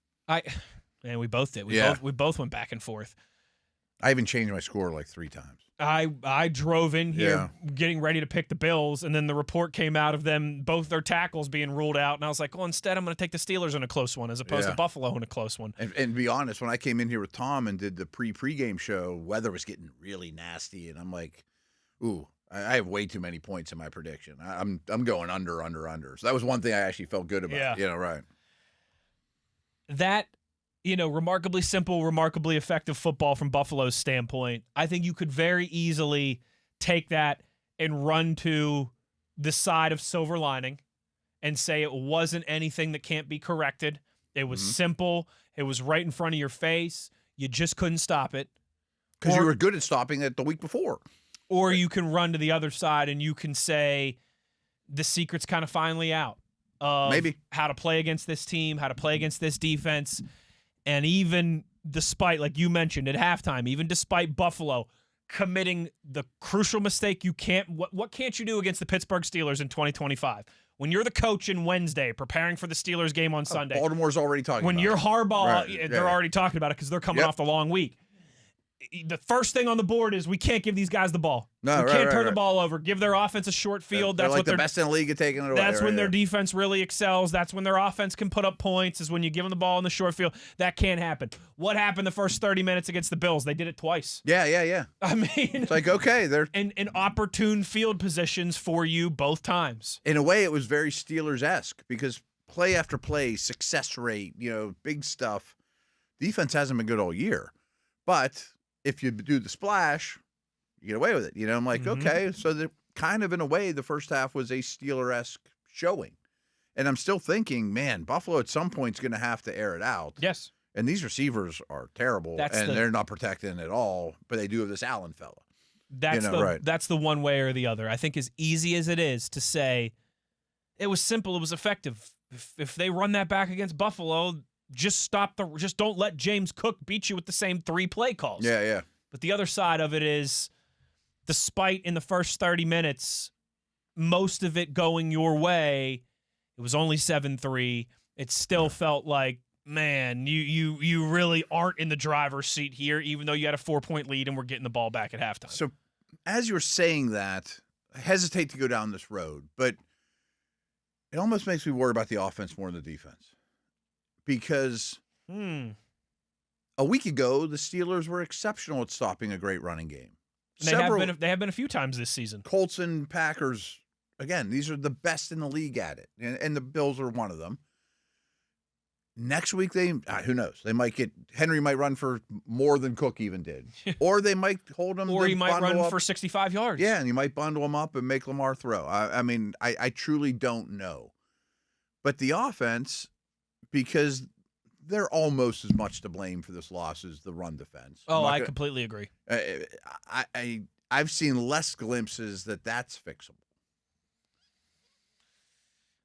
And we both did. We both went back and forth. I even changed my score like 3 times. I drove in here getting ready to pick the Bills, and then the report came out of them, both their tackles being ruled out, and I was like, well, instead I'm going to take the Steelers in a close one as opposed to Buffalo in a close one. And to be honest, when I came in here with Tom and did the pregame show, weather was getting really nasty, and I'm like, ooh, I have way too many points in my prediction. I'm going under. So that was one thing I actually felt good about. Yeah. Right. That, remarkably simple, remarkably effective football from Buffalo's standpoint. I think you could very easily take that and run to the side of silver lining and say it wasn't anything that can't be corrected. It was simple. It was right in front of your face. You just couldn't stop it. Because you were good at stopping it the week before. Or you can run to the other side and you can say the secret's kind of finally out of maybe how to play against this team, how to play against this defense. And even despite, like you mentioned at halftime, even despite Buffalo committing the crucial mistake, what can't you do against the Pittsburgh Steelers in 2025? When you're the coach in Wednesday preparing for the Steelers game on Sunday. Baltimore's already talking about it. When you're Harbaugh, they're already talking about it because they're coming off the long week. The first thing on the board is we can't give these guys the ball. No, we can't turn the ball over. Give their offense a short field. They're like the best in the league at taking it away. That's when their defense really excels. That's when their offense can put up points, is when you give them the ball in the short field. That can't happen. What happened the first 30 minutes against the Bills? They did it twice. Yeah. I mean, it's like, okay, they're and opportune field positions for you both times. In a way, it was very Steelers-esque because play after play, success rate, big stuff. Defense hasn't been good all year, but if you do the splash, you get away with it. I'm like, okay, so kind of in a way, the first half was a Steeler-esque showing. And I'm still thinking, man, Buffalo at some point is going to have to air it out. Yes. And these receivers are terrible, they're not protecting at all, but they do have this Allen fella. That's the one way or the other. I think as easy as it is to say, it was simple, it was effective. If they run that back against Buffalo, just don't let James Cook beat you with the same 3 play calls. Yeah. But the other side of it is, despite in the first 30 minutes, most of it going your way, it was only 7-3. It still felt like, man, you really aren't in the driver's seat here, even though you had a 4-point lead and we're getting the ball back at halftime. So as you're saying that, I hesitate to go down this road, but it almost makes me worry about the offense more than the defense. Because a week ago, the Steelers were exceptional at stopping a great running game. They have been a few times this season. Colts and Packers, again, these are the best in the league at it, and the Bills are one of them. Next week, who knows? Henry might run for more than Cook even did, or they might hold him, or he might run for 65 yards. Yeah, and you might bundle him up and make Lamar throw. I truly don't know, but the offense, because they're almost as much to blame for this loss as the run defense. Oh, I completely agree. I've seen less glimpses that's fixable.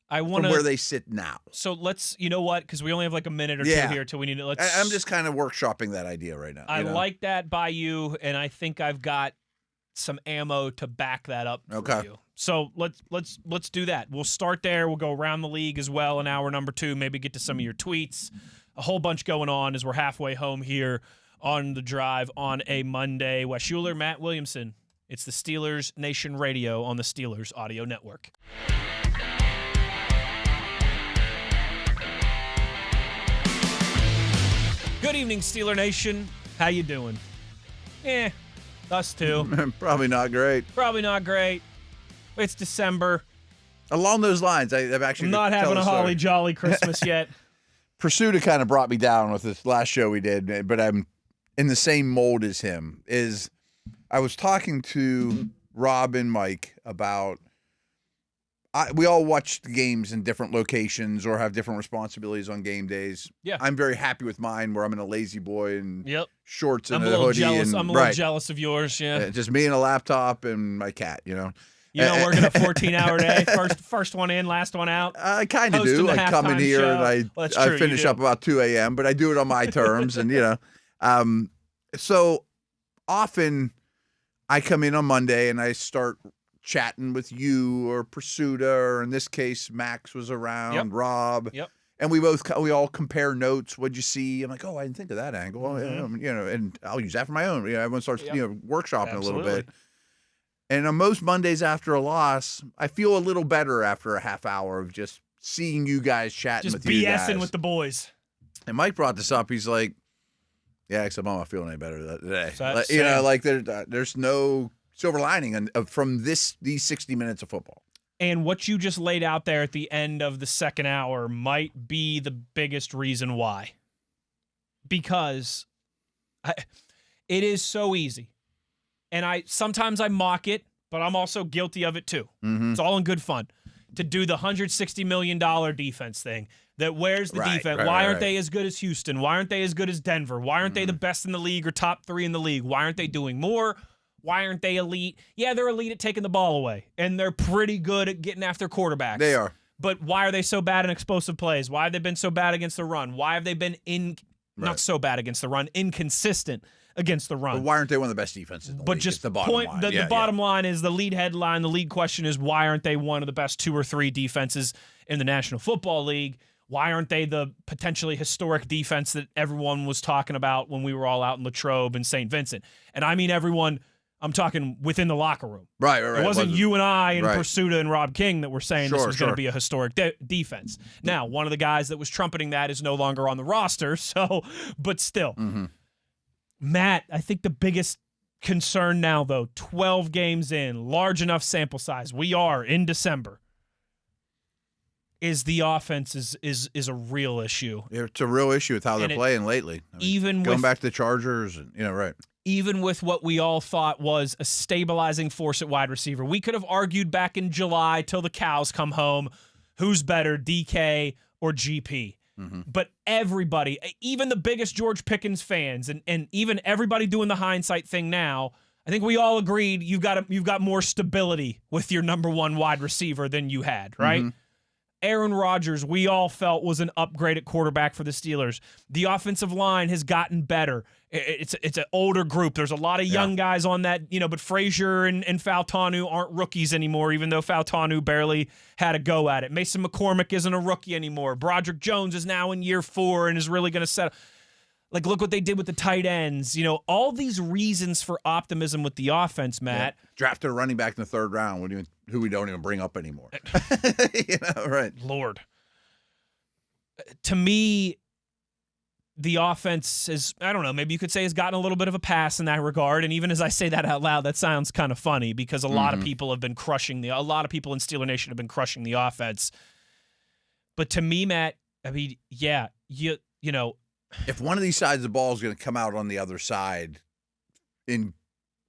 From where they sit now. So let's, you know what? Because we only have like a minute or two here till we need to. I'm just kind of workshopping that idea right now. I like that by you, and I think I've got some ammo to back that up for you. So let's do that. We'll start there. We'll go around the league as well in hour number 2. Maybe get to some of your tweets. A whole bunch going on as we're halfway home here on the drive on a Monday. Wes Uhler, Matt Williamson. It's the Steelers Nation Radio on the Steelers Audio Network. Good evening, Steeler Nation. How you doing? Us too. Probably not great. It's December. Along those lines, I've actually not having a holly jolly Christmas yet. Pursuta kind of brought me down with this last show we did, but I'm in the same mold as him. I was talking to Rob and Mike about we all watch the games in different locations or have different responsibilities on game days. Yeah. I'm very happy with mine where I'm in a lazy boy and shorts and a hoodie. I'm a little jealous of yours, just me and a laptop and my cat, You don't working a 14-hour day? First one in, last one out? I kind of do. I come in here and I finish up about 2 a.m., but I do it on my terms. And, so often I come in on Monday and I start chatting with you or Pursuta, or in this case, Max was around, Rob. Yep. And we all compare notes. What'd you see? I'm like, oh, I didn't think of that angle. Oh, yeah, and I'll use that for my own. Everyone starts, workshopping a little bit. And on most Mondays after a loss, I feel a little better after a half hour of just seeing you guys chatting with you guys. Just BSing with the boys. And Mike brought this up. He's like, yeah, except I'm not feeling any better today. So there's no silver lining from these 60 minutes of football. And what you just laid out there at the end of the second hour might be the biggest reason why. Because it is so easy. And sometimes I mock it, but I'm also guilty of it too. Mm-hmm. It's all in good fun. To do the $160 million defense thing. That where's the defense? Why aren't they as good as Houston? Why aren't they as good as Denver? Why aren't they the best in the league or top 3 in the league? Why aren't they doing more? Why aren't they elite? Yeah, they're elite at taking the ball away, and they're pretty good at getting after quarterbacks. They are. But why are they so bad in explosive plays? Why have they been so bad against the run? Why have they been not so bad against the run, inconsistent against the run? But why aren't they one of the best defenses in the league? Just the bottom line. The bottom line is the lead headline, the lead question is, why aren't they one of the best 2 or 3 defenses in the National Football League? Why aren't they the potentially historic defense that everyone was talking about when we were all out in Latrobe and St. Vincent? And I mean everyone, I'm talking within the locker room. Right. It wasn't you and I and Pursuta and Rob King that were saying this was going to be a historic defense. Now, one of the guys that was trumpeting that is no longer on the roster, but still. Mm-hmm. Matt, I think the biggest concern now, though, 12 games in, large enough sample size, we are in December, is the offense is a real issue. It's a real issue with how they're playing lately. Going back to the Chargers, and even with what we all thought was a stabilizing force at wide receiver. We could have argued back in July till the cows come home, who's better, DK or GP. Mm-hmm. But everybody, even the biggest George Pickens fans, and even everybody doing the hindsight thing now, I think we all agreed you've got more stability with your number 1 wide receiver than you had, right? Mm-hmm. Aaron Rodgers, we all felt was an upgrade at quarterback for the Steelers. The offensive line has gotten better. It's an older group. There's a lot of young guys on that, but Frazier and Fautanu aren't rookies anymore, even though Fautanu barely had a go at it. Mason McCormick isn't a rookie anymore. Broderick Jones is now in year 4 and is really going to set up. Like, look what they did with the tight ends. All these reasons for optimism with the offense, Matt. Yeah. Drafted a running back in the 3rd round who we don't even bring up anymore. Right. Lord. To me, the offense is, I don't know, maybe you could say has gotten a little bit of a pass in that regard. And even as I say that out loud, that sounds kind of funny because a lot of people have been a lot of people in Steeler Nation have been crushing the offense. But to me, Matt, I mean, yeah, you know, if one of these sides of the ball is going to come out on the other side in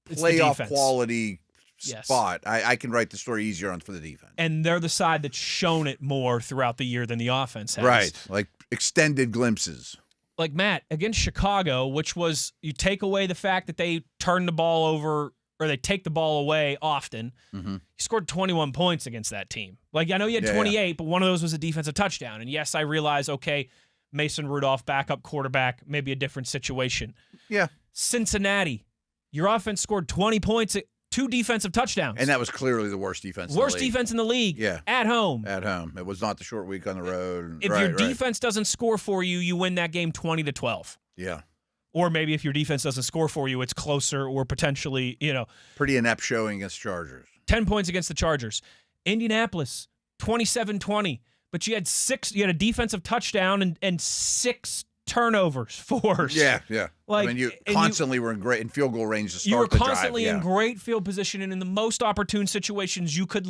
playoff quality spot, I can write the story easier for the defense. And they're the side that's shown it more throughout the year than the offense has. Right, like extended glimpses. Like, Matt, against Chicago, which was, you take away the fact that they turn the ball over or they take the ball away often, he scored 21 points against that team. Like, I know you had 28, but one of those was a defensive touchdown. And yes, I realize, okay, Mason Rudolph, backup quarterback, maybe a different situation. Yeah. Cincinnati, your offense scored 20 points, 2 defensive touchdowns. And that was clearly the worst defense defense in the league. Yeah. At home. At home. It was not the short week on the road. If your defense doesn't score for you, you win that game 20-12. Yeah. Or maybe if your defense doesn't score for you, it's closer or potentially, Pretty inept showing against Chargers. 10 points against the Chargers. Indianapolis, 27-20. But you had a defensive touchdown and 6 turnovers forced. Yeah. Like, I mean, you constantly were in field goal range to start the drive. You were constantly in great field position and in the most opportune situations you could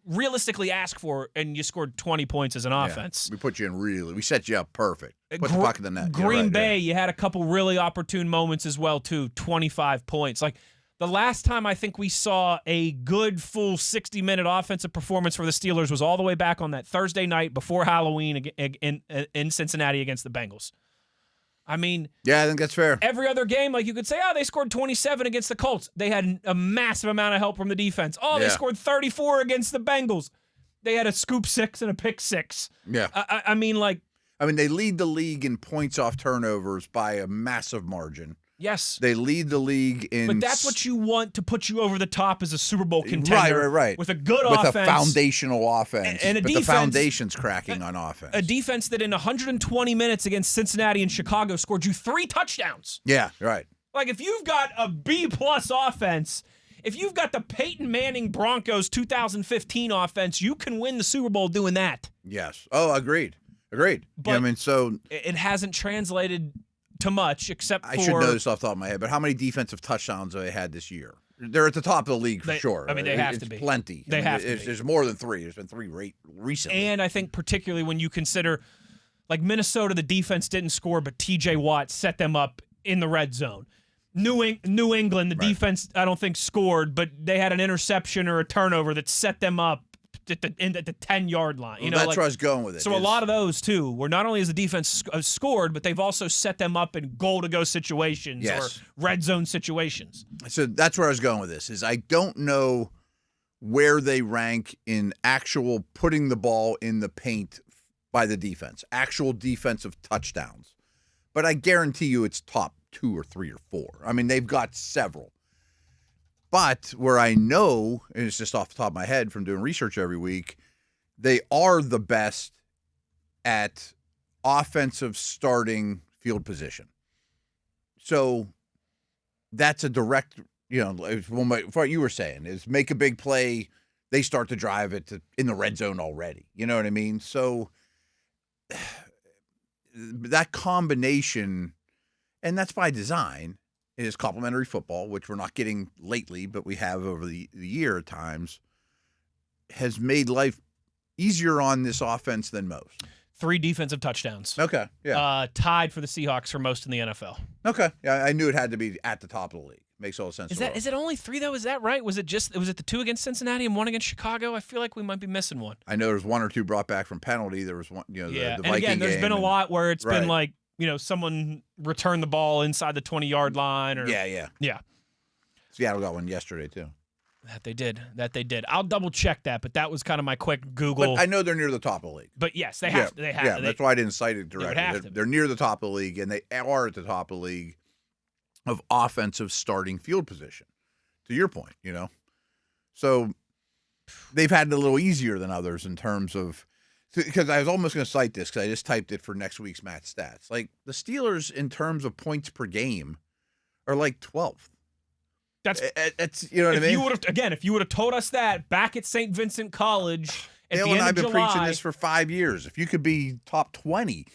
realistically ask for, and you scored 20 points as an offense. We put you in we set you up perfect. Put the puck in the net. Green Bay, you had a couple really opportune moments as well, too. 25 points. Like, the last time I think we saw a good full 60-minute offensive performance for the Steelers was all the way back on that Thursday night before Halloween in Cincinnati against the Bengals. I mean, yeah, I think that's fair. Every other game, like, you could say, they scored 27 against the Colts. They had a massive amount of help from the defense. They scored 34 against the Bengals. They had a scoop 6 and a pick 6. Yeah. I mean, they lead the league in points off turnovers by a massive margin. Yes. They lead the league in. But that's what you want to put you over the top as a Super Bowl contender. Right. With a good with offense. With a foundational offense. And a but defense. The foundation's cracking on offense. A defense that in 120 minutes against Cincinnati and Chicago scored you 3 touchdowns. Yeah, right. Like, if you've got a B-plus offense, if you've got the Peyton Manning Broncos 2015 offense, you can win the Super Bowl doing that. Yes. Oh, agreed. But yeah, I mean, so it hasn't translated to much except for. I should know this off the top of my head, but how many defensive touchdowns have they had this year? They're at the top of the league for sure. I mean, they have to be. Plenty. They have to be. There's more than 3. There's been 3 recently. And I think particularly when you consider, like, Minnesota, the defense didn't score, but T.J. Watt set them up in the red zone. New England, the defense, I don't think scored, but they had an interception or a turnover that set them up at the 10-yard line. Well, that's where I was going with it. So a lot of those, too, where not only has the defense scored, but they've also set them up in goal-to-go situations or red zone situations. So that's where I was going with this, is I don't know where they rank in actual putting the ball in the paint by the defense, actual defensive touchdowns. But I guarantee you it's top 2 or 3 or 4. I mean, they've got several. But where I know, and it's just off the top of my head from doing research every week, they are the best at offensive starting field position. So that's a direct, what you were saying is make a big play, they start to drive it in the red zone already. You know what I mean? So that combination, and that's by design, is complementary football, which we're not getting lately, but we have over the year at times, has made life easier on this offense than most. 3 defensive touchdowns. Okay, yeah. Tied for the Seahawks for most in the NFL. Okay, yeah, I knew it had to be at the top of the league. Makes all sense. Is it only 3 though? Is that right? Was it the 2 against Cincinnati and 1 against Chicago? I feel like we might be missing one. I know there's 1 or 2 brought back from penalty. There was one, the and Viking again, there's game been a lot where it's been right. like, someone returned the ball inside the 20-yard line. Or Yeah. Seattle got one yesterday too. That they did. I'll double check that, but that was kind of my quick Google. But I know they're near the top of the league. But yes, they have to. They have to. That's why I didn't cite it directly. Have to. They're near the top of the league, and they are at the top of the league of offensive starting field position. To your point, So they've had it a little easier than others in terms of, because I was almost going to cite this because I just typed it for next week's Matt stats. Like the Steelers in terms of points per game are like 12th. That's what I mean? If you would have told us that back at St. Vincent College at Dale the and end I've of been July, preaching this for 5 years. If you could be top 20,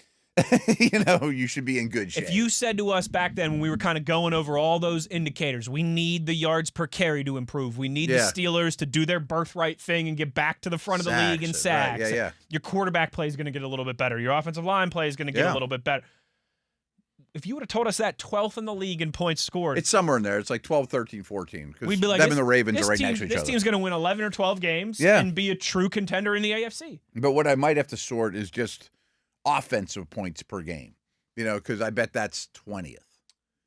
you should be in good shape. If you said to us back then when we were kind of going over all those indicators, we need the yards per carry to improve. We need the Steelers to do their birthright thing and get back to the front of the league in sacks. Right. Yeah. Your quarterback play is going to get a little bit better. Your offensive line play is going to get a little bit better. If you would have told us that 12th in the league in points scored. It's somewhere in there. It's like 12, 13, 14. We'd be like, them and the Ravens are right next to each other. This team's going to win 11 or 12 games and be a true contender in the AFC. But what I might have to sort is just offensive points per game, because I bet that's 20th.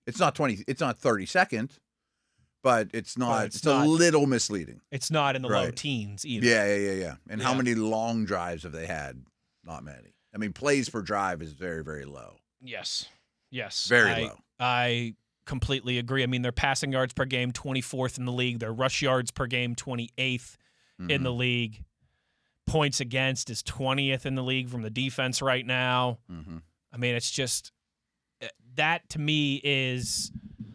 It's not 20. It's not 32nd, but it's not. It's a little misleading. It's not in the low teens either. Yeah. And how many long drives have they had? Not many. I mean, plays per drive is very, very low. Yes. Very low. I completely agree. I mean, their passing yards per game, 24th in the league. Their rush yards per game, 28th in the league. Points against is 20th in the league from the defense right now. Mm-hmm. I mean, it's just that to me is.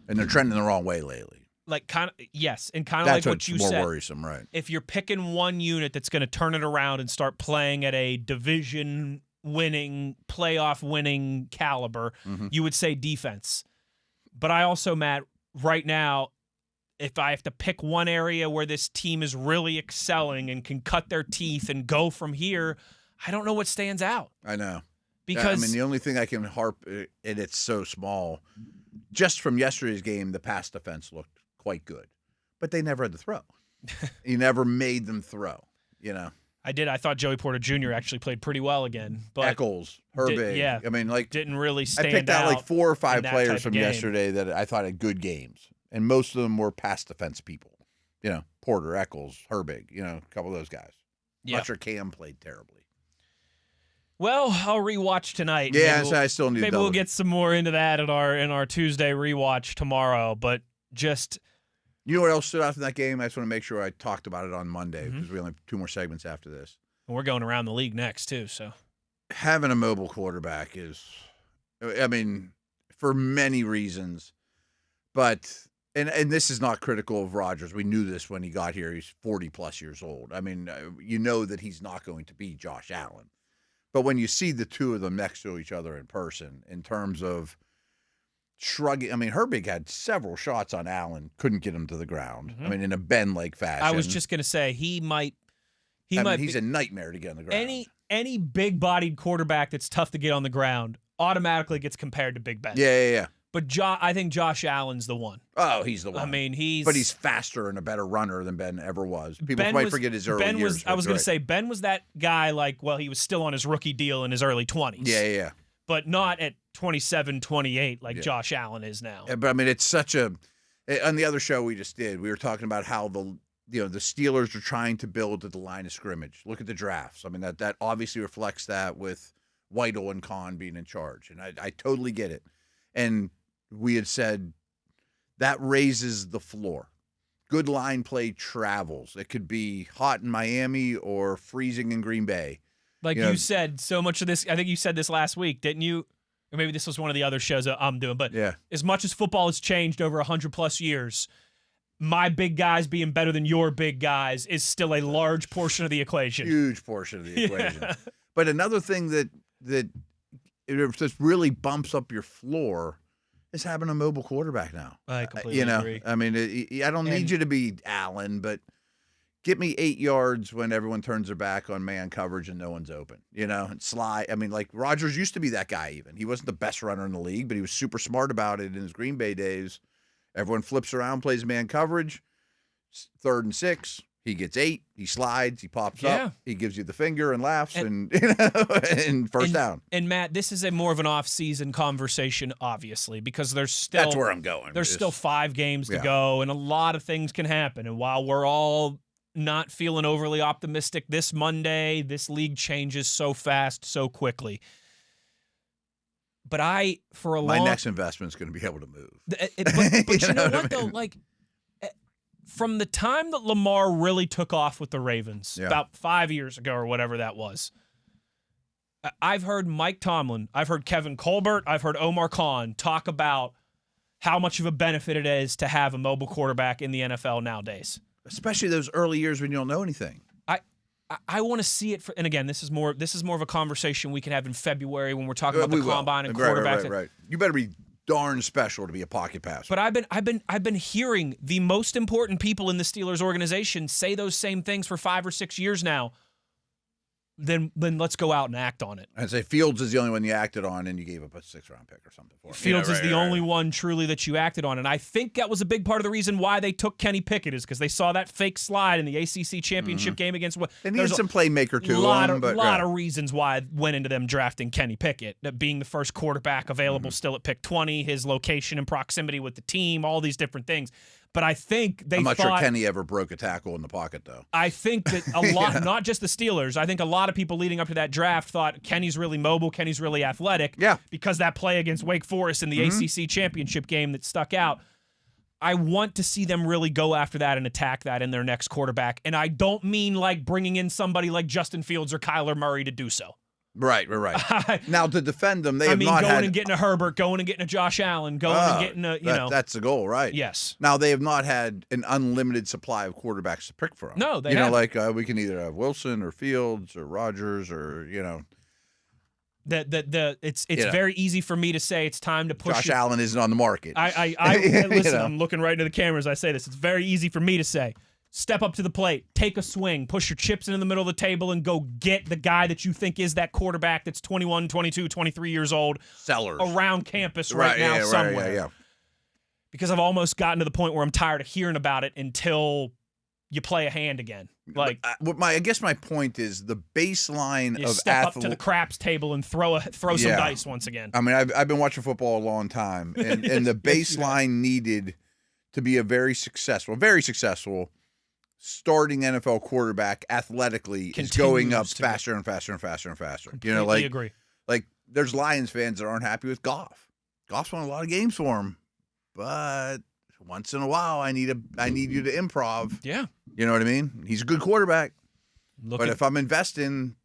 And they're trending the wrong way lately. Like kind of like what you said. That's more worrisome, right? If you're picking one unit that's going to turn it around and start playing at a division winning, playoff winning caliber, you would say defense. But I also, Matt, right now, if I have to pick one area where this team is really excelling and can cut their teeth and go from here, I don't know what stands out. I know. Because the only thing I can harp, and it's so small, just from yesterday's game, the pass defense looked quite good. But they never had to throw. You never made them throw, I did. I thought Joey Porter Jr. actually played pretty well again. But Eccles, Herbig. I mean, didn't really stand out. I picked out like 4 or 5 players from game. yesterday that I thought had good games. And most of them were pass defense people. Porter, Eccles, Herbig, a couple of those guys. I'm not sure Cam played terribly. Well, I'll rewatch tonight. Yeah, I still need. Maybe we'll get some more into that in our Tuesday rewatch tomorrow. But just, you know what else stood out in that game? I just want to make sure I talked about it on Monday because we only have 2 more segments after this. We're going around the league next too. So having a mobile quarterback is, I mean, for many reasons, but. And this is not critical of Rodgers. We knew this when he got here. He's 40-plus years old. I mean, you know that he's not going to be Josh Allen. But when you see the two of them next to each other in person, in terms of shrugging, I mean, Herbig had several shots on Allen, couldn't get him to the ground. I mean, in a Ben-like fashion. I was just going to say, he's a nightmare to get on the ground. Any big-bodied quarterback that's tough to get on the ground automatically gets compared to Big Ben. Yeah. But I think Josh Allen's the one. Oh, he's the one. I mean, but he's faster and a better runner than Ben ever was. People might forget his early years. I was going to say, Ben was that guy, he was still on his rookie deal in his early 20s. Yeah. But not at 27, 28 like Josh Allen is now. Yeah, but I mean, it's such a. On the other show we just did, we were talking about how the Steelers are trying to build at the line of scrimmage. Look at the drafts. I mean, that obviously reflects that with Whittle and Kahn being in charge, and I totally get it. And we had said that raises the floor. Good line play travels. It could be hot in Miami or freezing in Green Bay. You said so much of this. I think you said this last week, didn't you? Or maybe this was one of the other shows that I'm doing. But as much as football has changed over 100-plus years, my big guys being better than your big guys is still a large portion of the equation. Huge portion of the equation. But another thing that it just really bumps up your floor is having a mobile quarterback now. I completely agree. I mean, I don't need you to be Allen, but get me 8 yards when everyone turns their back on man coverage and no one's open. And slide. I mean, like Rodgers used to be that guy even. He wasn't the best runner in the league, but he was super smart about it in his Green Bay days. Everyone flips around, plays man coverage, 3rd and 6. He gets 8. He slides. He pops up. He gives you the finger and laughs, and first down. And Matt, this is a more of an off-season conversation, obviously, because that's where I'm going. There's still 5 games to go, and a lot of things can happen. And while we're all not feeling overly optimistic this Monday, this league changes so fast, so quickly. But my next investment is going to be able to move. But you know what though, from the time that Lamar really took off with the Ravens, about 5 years ago or whatever that was, I've heard Mike Tomlin, I've heard Kevin Colbert, I've heard Omar Khan talk about how much of a benefit it is to have a mobile quarterback in the NFL nowadays. Especially those early years when you don't know anything. I want to see it. And again, this is more of a conversation we can have in February when we're talking about the combine and quarterbacks. Right. You better be darn special to be a pocket passer. But I've been hearing the most important people in the Steelers organization say those same things for 5 or 6 years now. Then let's go out and act on it. I'd say Fields is the only one you acted on, and you gave up a 6th-round pick or something for him. Fields is the only one truly that you acted on, and I think that was a big part of the reason why they took Kenny Pickett is because they saw that fake slide in the ACC championship game against. They needed some playmaker too. A lot of reasons why it went into them drafting Kenny Pickett, being the first quarterback available still at pick 20, his location and proximity with the team, all these different things. But I think I'm not sure Kenny ever broke a tackle in the pocket, though. I think that a lot, not just the Steelers, I think a lot of people leading up to that draft thought Kenny's really mobile, Kenny's really athletic. Yeah. Because that play against Wake Forest in the ACC championship game that stuck out. I want to see them really go after that and attack that in their next quarterback. And I don't mean like bringing in somebody like Justin Fields or Kyler Murray to do so. Right. Now, to defend them, they have not going and getting a Herbert, going and getting a Josh Allen, and getting a, That's the goal, right? Yes. Now, they have not had an unlimited supply of quarterbacks to pick from. No, they haven't. We can either have Wilson or Fields or Rodgers or, It's very easy for me to say it's time to push. Josh Allen isn't on the market. I listen, I'm looking right into the cameras. I say this. It's very easy for me to say. Step up to the plate, take a swing, push your chips in the middle of the table, and go get the guy that you think is that quarterback that's 21, 22, 23 years old. Sellers. Around campus now somewhere. Yeah. Because I've almost gotten to the point where I'm tired of hearing about it until you play a hand again. I guess my point is the baseline of step up to the craps table and throw some dice once again. I mean, I've been watching football a long time, and the baseline needed to be a very successful starting NFL quarterback athletically is going up faster and faster and faster and faster. Completely agree. Like there's Lions fans that aren't happy with Goff. Goff's won a lot of games for him, but once in a while, I need you to improv. Yeah. You know what I mean? He's a good quarterback. But if I'm investing,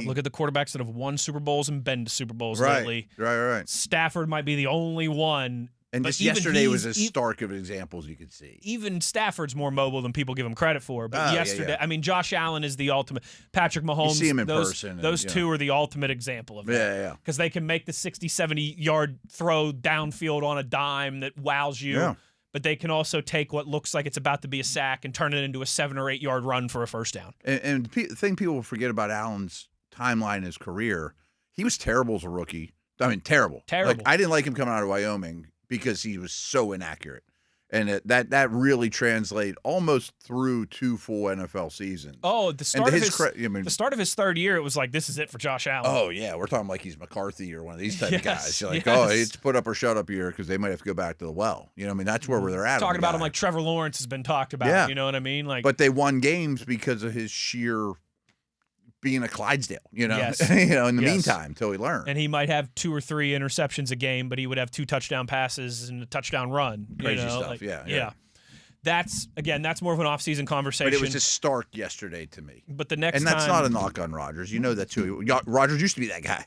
look at the quarterbacks that have won Super Bowls and been to Super Bowls right, lately. Right. Stafford might be the only one. And just yesterday was as stark of an example as you could see. Even Stafford's more mobile than people give him credit for. But yesterday, I mean, Josh Allen is the ultimate. Patrick Mahomes. You see him in person. Those two are the ultimate example of that. Yeah. Because they can make the 60, 70-yard throw downfield on a dime that wows you. Yeah. But they can also take what looks like it's about to be a sack and turn it into a 7 or 8 yard run for a first down. And the thing people forget about Allen's timeline in his career, he was terrible as a rookie. I mean, terrible. Like, I didn't like him coming out of Wyoming because he was so inaccurate. And that really translated almost through 2 full NFL seasons. Oh, the start of his third year, it was like, this is it for Josh Allen. Oh, yeah. We're talking like he's McCarthy or one of these type of guys. You're like, oh, it's put up or shut up here because they might have to go back to the well. You know what I mean? That's where they're at. Talking about him like Trevor Lawrence has been talked about. Yeah. You know what I mean? Like, but they won games because of his sheer being a Clydesdale, in the meantime, until he learned. And he might have 2 or 3 interceptions a game, but he would have 2 touchdown passes and a touchdown run. Crazy stuff, yeah. That's more of an off-season conversation. But it was just stark yesterday to me. But the next time... And that's not a knock on Rodgers. You know that, too. Rodgers used to be that guy.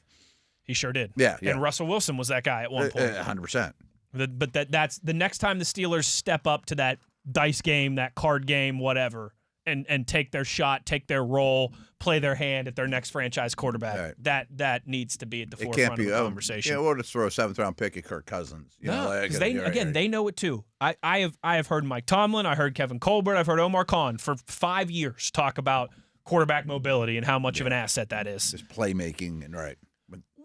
He sure did. Yeah. And Russell Wilson was that guy at one point. 100%. But that's the next time the Steelers step up to that dice game, that card game, whatever, and take their shot, take their role, play their hand at their next franchise quarterback. Right. That needs to be at the forefront of the conversation. Yeah, we'll just throw a 7th-round pick at Kirk Cousins. Because they know it too. I have heard Mike Tomlin, I heard Kevin Colbert, I've heard Omar Khan for 5 years talk about quarterback mobility and how much of an asset that is. Just playmaking and right.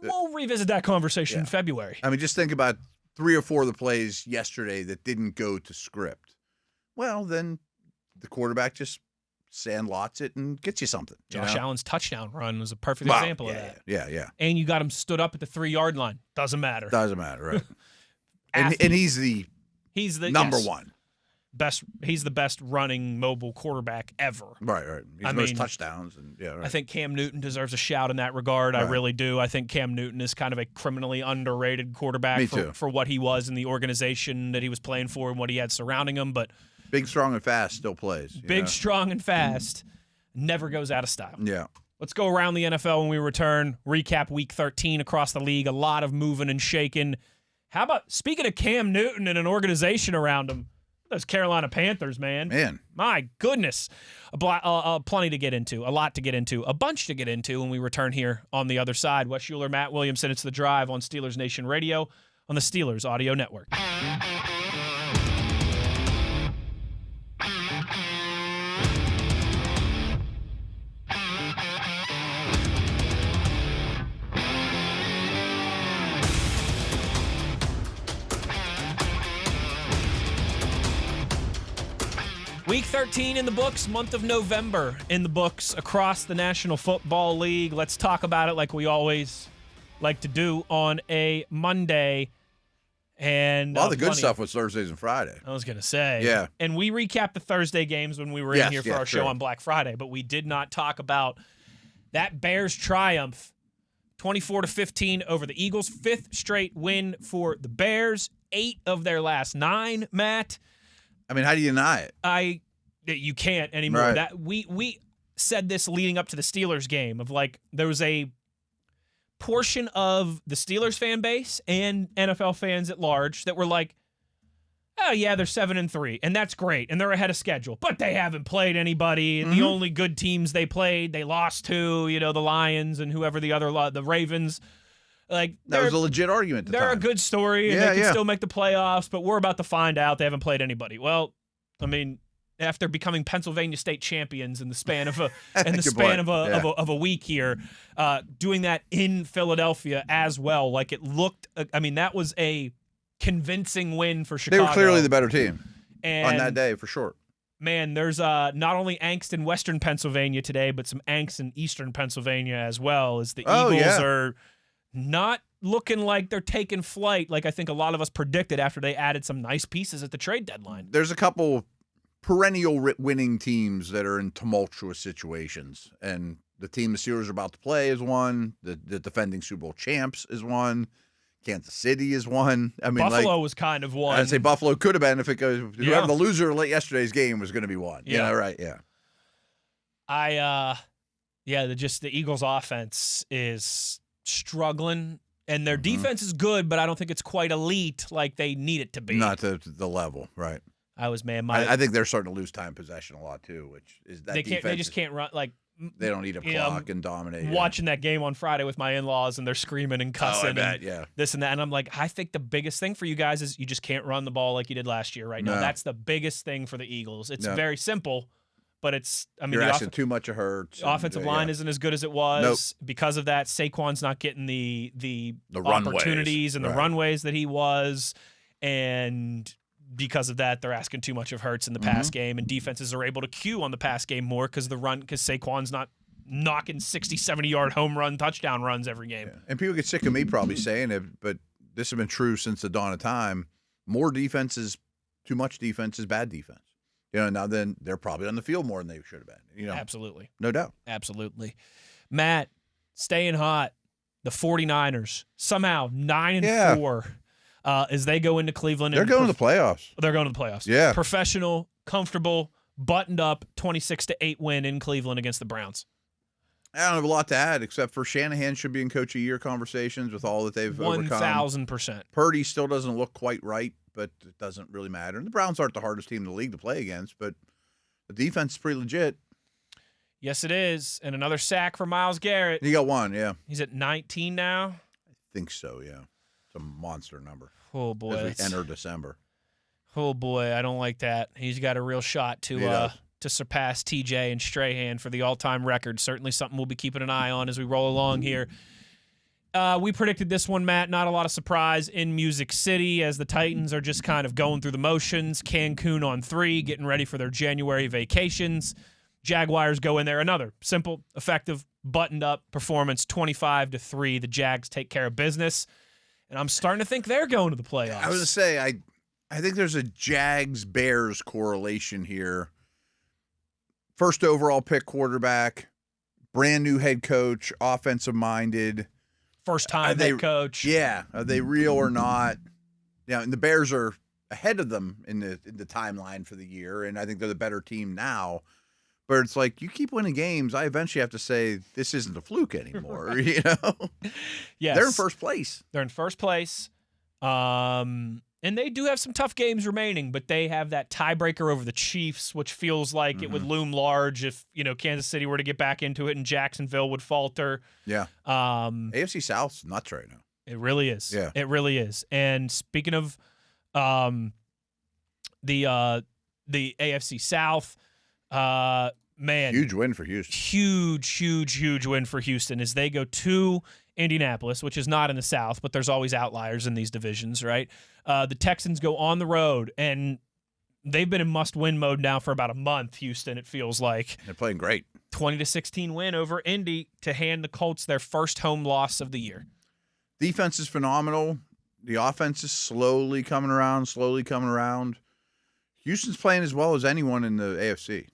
We'll revisit that conversation in February. I mean, just think about 3 or 4 of the plays yesterday that didn't go to script. Well, then the quarterback just sandlots it and gets you something. Josh Allen's touchdown run was a perfect example of that. Yeah. And you got him stood up at the 3-yard line. Doesn't matter, right? and he's the number one. He's the best running mobile quarterback ever. Right. He's the most touchdowns. And right. I think Cam Newton deserves a shout in that regard. Right. I really do. I think Cam Newton is kind of a criminally underrated quarterback for what he was in the organization that he was playing for and what he had surrounding him. But big, strong, and fast still plays. Strong, and fast never goes out of style. Yeah. Let's go around the NFL when we return. Recap Week 13 across the league. A lot of moving and shaking. How about, speaking of Cam Newton and an organization around him, those Carolina Panthers, man. My goodness. Plenty to get into. A lot to get into. A bunch to get into when we return here on the other side. Wes Uhler, Matt Williamson. It's The Drive on Steelers Nation Radio on the Steelers Audio Network. Week 13 in the books, month of November in the books across the National Football League. Let's talk about it like we always like to do on a Monday. And all the good stuff was Thursdays and Friday. I was going to say. Yeah. And we recapped the Thursday games when we were in here for our show on Black Friday, but we did not talk about that Bears triumph, 24-15 over the Eagles. 5th straight win for the Bears. 8 of their last 9, Matt. I mean, how do you deny it? You can't anymore. Right. That we said this leading up to the Steelers game of like there was a portion of the Steelers fan base and NFL fans at large that were like, oh yeah, they're 7-3, and that's great, and they're ahead of schedule, but they haven't played anybody, and the only good teams they played, they lost to, the Lions and whoever the Ravens. Like that was a legit argument. They're a good story, and they can still make the playoffs, but we're about to find out they haven't played anybody. Well, I mean, after becoming Pennsylvania state champions in the span of a week here, doing that in Philadelphia as well, like it looked. I mean, that was a convincing win for Chicago. They were clearly the better team on that day, for sure. Man, there's not only angst in Western Pennsylvania today, but some angst in Eastern Pennsylvania as well, as the Eagles are not looking like they're taking flight like I think a lot of us predicted after they added some nice pieces at the trade deadline. There's a couple perennial winning teams that are in tumultuous situations. And the team the Steelers are about to play is one. The defending Super Bowl champs is one. Kansas City is one. I mean, Buffalo was kind of one. I'd say Buffalo could have been if it goes. Whoever the loser of yesterday's game was going to be one. Yeah, right. Yeah. The Eagles' offense is struggling, and their defense is good, but I don't think it's quite elite like they need it to be. Not to the level, right? I think they're starting to lose time possession a lot too, which is that they just can't run like. They don't need a clock and dominate. Watching that game on Friday with my in-laws, and they're screaming and cussing and this and that. And I'm like, I think the biggest thing for you guys is you just can't run the ball like you did last year right now. That's the biggest thing for the Eagles. It's very simple, but you're asking too much of Hurts. The offensive line isn't as good as it was. Nope. Because of that, Saquon's not getting the runways. opportunities and the runways that he was. And because of that, they're asking too much of Hurts in the pass game, and defenses are able to cue on the pass game more because Saquon's not knocking 60, 70-yard home run touchdown runs every game. Yeah. And people get sick of me probably saying it, but this has been true since the dawn of time. More defense is too much defense is bad defense. Now then they're probably on the field more than they should have been. Absolutely. No doubt. Absolutely. Matt, staying hot, the 49ers, somehow 9-4. As they go into Cleveland. They're going to the playoffs. They're going to the playoffs. Yeah. Professional, comfortable, buttoned up, 26-8 win in Cleveland against the Browns. I don't have a lot to add, except for Shanahan should be in Coach of the Year conversations with all that they've overcome. 1,000%. Purdy still doesn't look quite right, but it doesn't really matter. And the Browns aren't the hardest team in the league to play against, but the defense is pretty legit. Yes, it is. And another sack for Myles Garrett. He got one, yeah. He's at 19 now? I think so, yeah. It's a monster number. Oh, boy. As we enter December. Oh, boy. I don't like that. He's got a real shot to surpass TJ and Strahan for the all-time record. Certainly something we'll be keeping an eye on as we roll along here. We predicted this one, Matt. Not a lot of surprise in Music City as the Titans are just kind of going through the motions. Cancun on 3, getting ready for their January vacations. Jaguars go in there. Another simple, effective, buttoned-up performance, 25-3. The Jags take care of business. And I'm starting to think they're going to the playoffs. I was going to say, I think there's a Jags-Bears correlation here. First overall pick quarterback, brand new head coach, offensive-minded. First-time head coach. Yeah. Are they real or not? And the Bears are ahead of them in the timeline for the year, and I think they're the better team now. But it's like, you keep winning games, I eventually have to say, this isn't a fluke anymore, Yes. They're in first place. They're in first place. And they do have some tough games remaining, but they have that tiebreaker over the Chiefs, which feels like it would loom large if, Kansas City were to get back into it and Jacksonville would falter. Yeah. AFC South's nuts right now. It really is. Yeah. It really is. And speaking of the AFC South, man, huge win for Houston. Huge win for Houston as they go to Indianapolis, which is not in the South, but there's always outliers in these divisions, right? The Texans go on the road, and they've been in must-win mode now for about a month, Houston, it feels like. They're playing great. 20-16 win over Indy to hand the Colts their first home loss of the year. Defense is phenomenal. The offense is slowly coming around. Houston's playing as well as anyone in the AFC.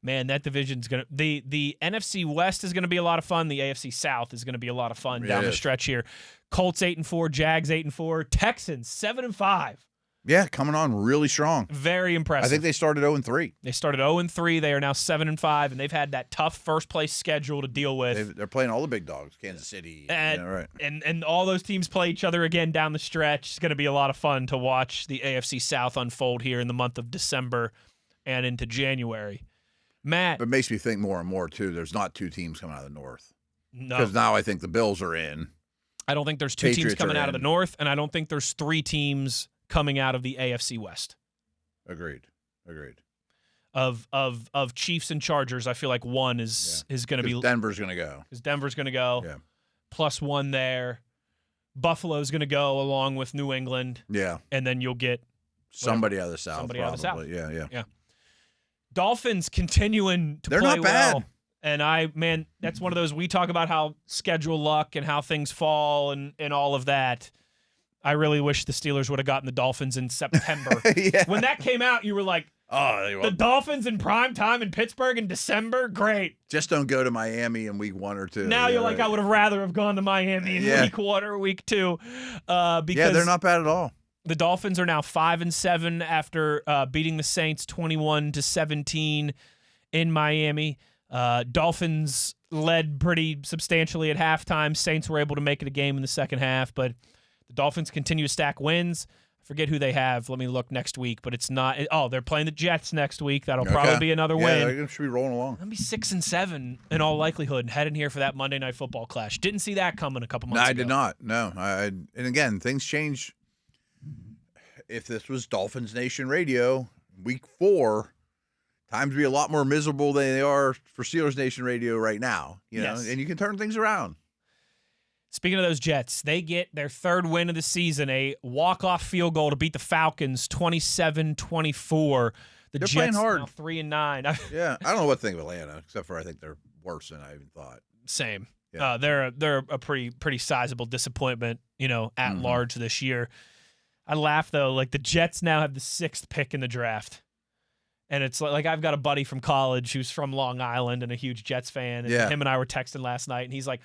Man, that division's going to the NFC West is going to be a lot of fun. The AFC South is going to be a lot of fun down the stretch here. Colts 8-4, Jags 8-4, Texans 7-5. Yeah, coming on really strong. Very impressive. I think they started 0-3. They started 0-3. They are now 7-5, and they've had that tough first place schedule to deal with. They're playing all the big dogs, Kansas City. Right. And all those teams play each other again down the stretch. It's going to be a lot of fun to watch the AFC South unfold here in the month of December and into January. Matt. But it makes me think more and more, too. There's not two teams coming out of the North. No. Because now I think the Bills are in. I don't think there's two teams coming out of the North, and I don't think there's three teams coming out of the AFC West. Agreed. Of Chiefs and Chargers, I feel like one is going to be Denver's going to go. Because Denver's going to go. Yeah. Plus one there. Buffalo's going to go along with New England. Yeah. And then you'll get somebody out of the South. Somebody out of the South. Yeah. Dolphins continuing to play well. They're not bad. And that's one of those, we talk about how schedule luck and how things fall and all of that. I really wish the Steelers would have gotten the Dolphins in September. Yeah. When that came out, you were like, Oh, The Dolphins in prime time in Pittsburgh in December? Great. just don't go to Miami in week 1 or 2. Now you're like, I would have rather have gone to Miami in week 1 or week 2. Because they're not bad at all. the Dolphins are now 5-7 after beating the Saints 21-17 in Miami. Dolphins led pretty substantially at halftime. Saints were able to make it a game in the second half, but the Dolphins continue to stack wins. I forget who they have. Let me look next week, but it's not. They're playing the Jets next week. That'll probably be another win. They should be rolling along. That'll be 6-7 in all likelihood, heading here for that Monday Night Football clash. Didn't see that coming a couple months ago. I did not. No. And again, things change. If this was Dolphins Nation Radio, week 4, times would be a lot more miserable than they are for Steelers Nation Radio right now. You know, and you can turn things around. Speaking of those Jets, they get their 3rd win of the season, a walk-off field goal to beat the Falcons 27-24. They're Jets playing hard. now 3-9. Yeah, I don't know what to think of Atlanta, except for I think they're worse than I even thought. Same. Yeah. They're a pretty sizable disappointment, at large this year. I laugh though, like the Jets now have the 6th pick in the draft. And it's like I've got a buddy from college who's from Long Island and a huge Jets fan. And him and I were texting last night, and he's like,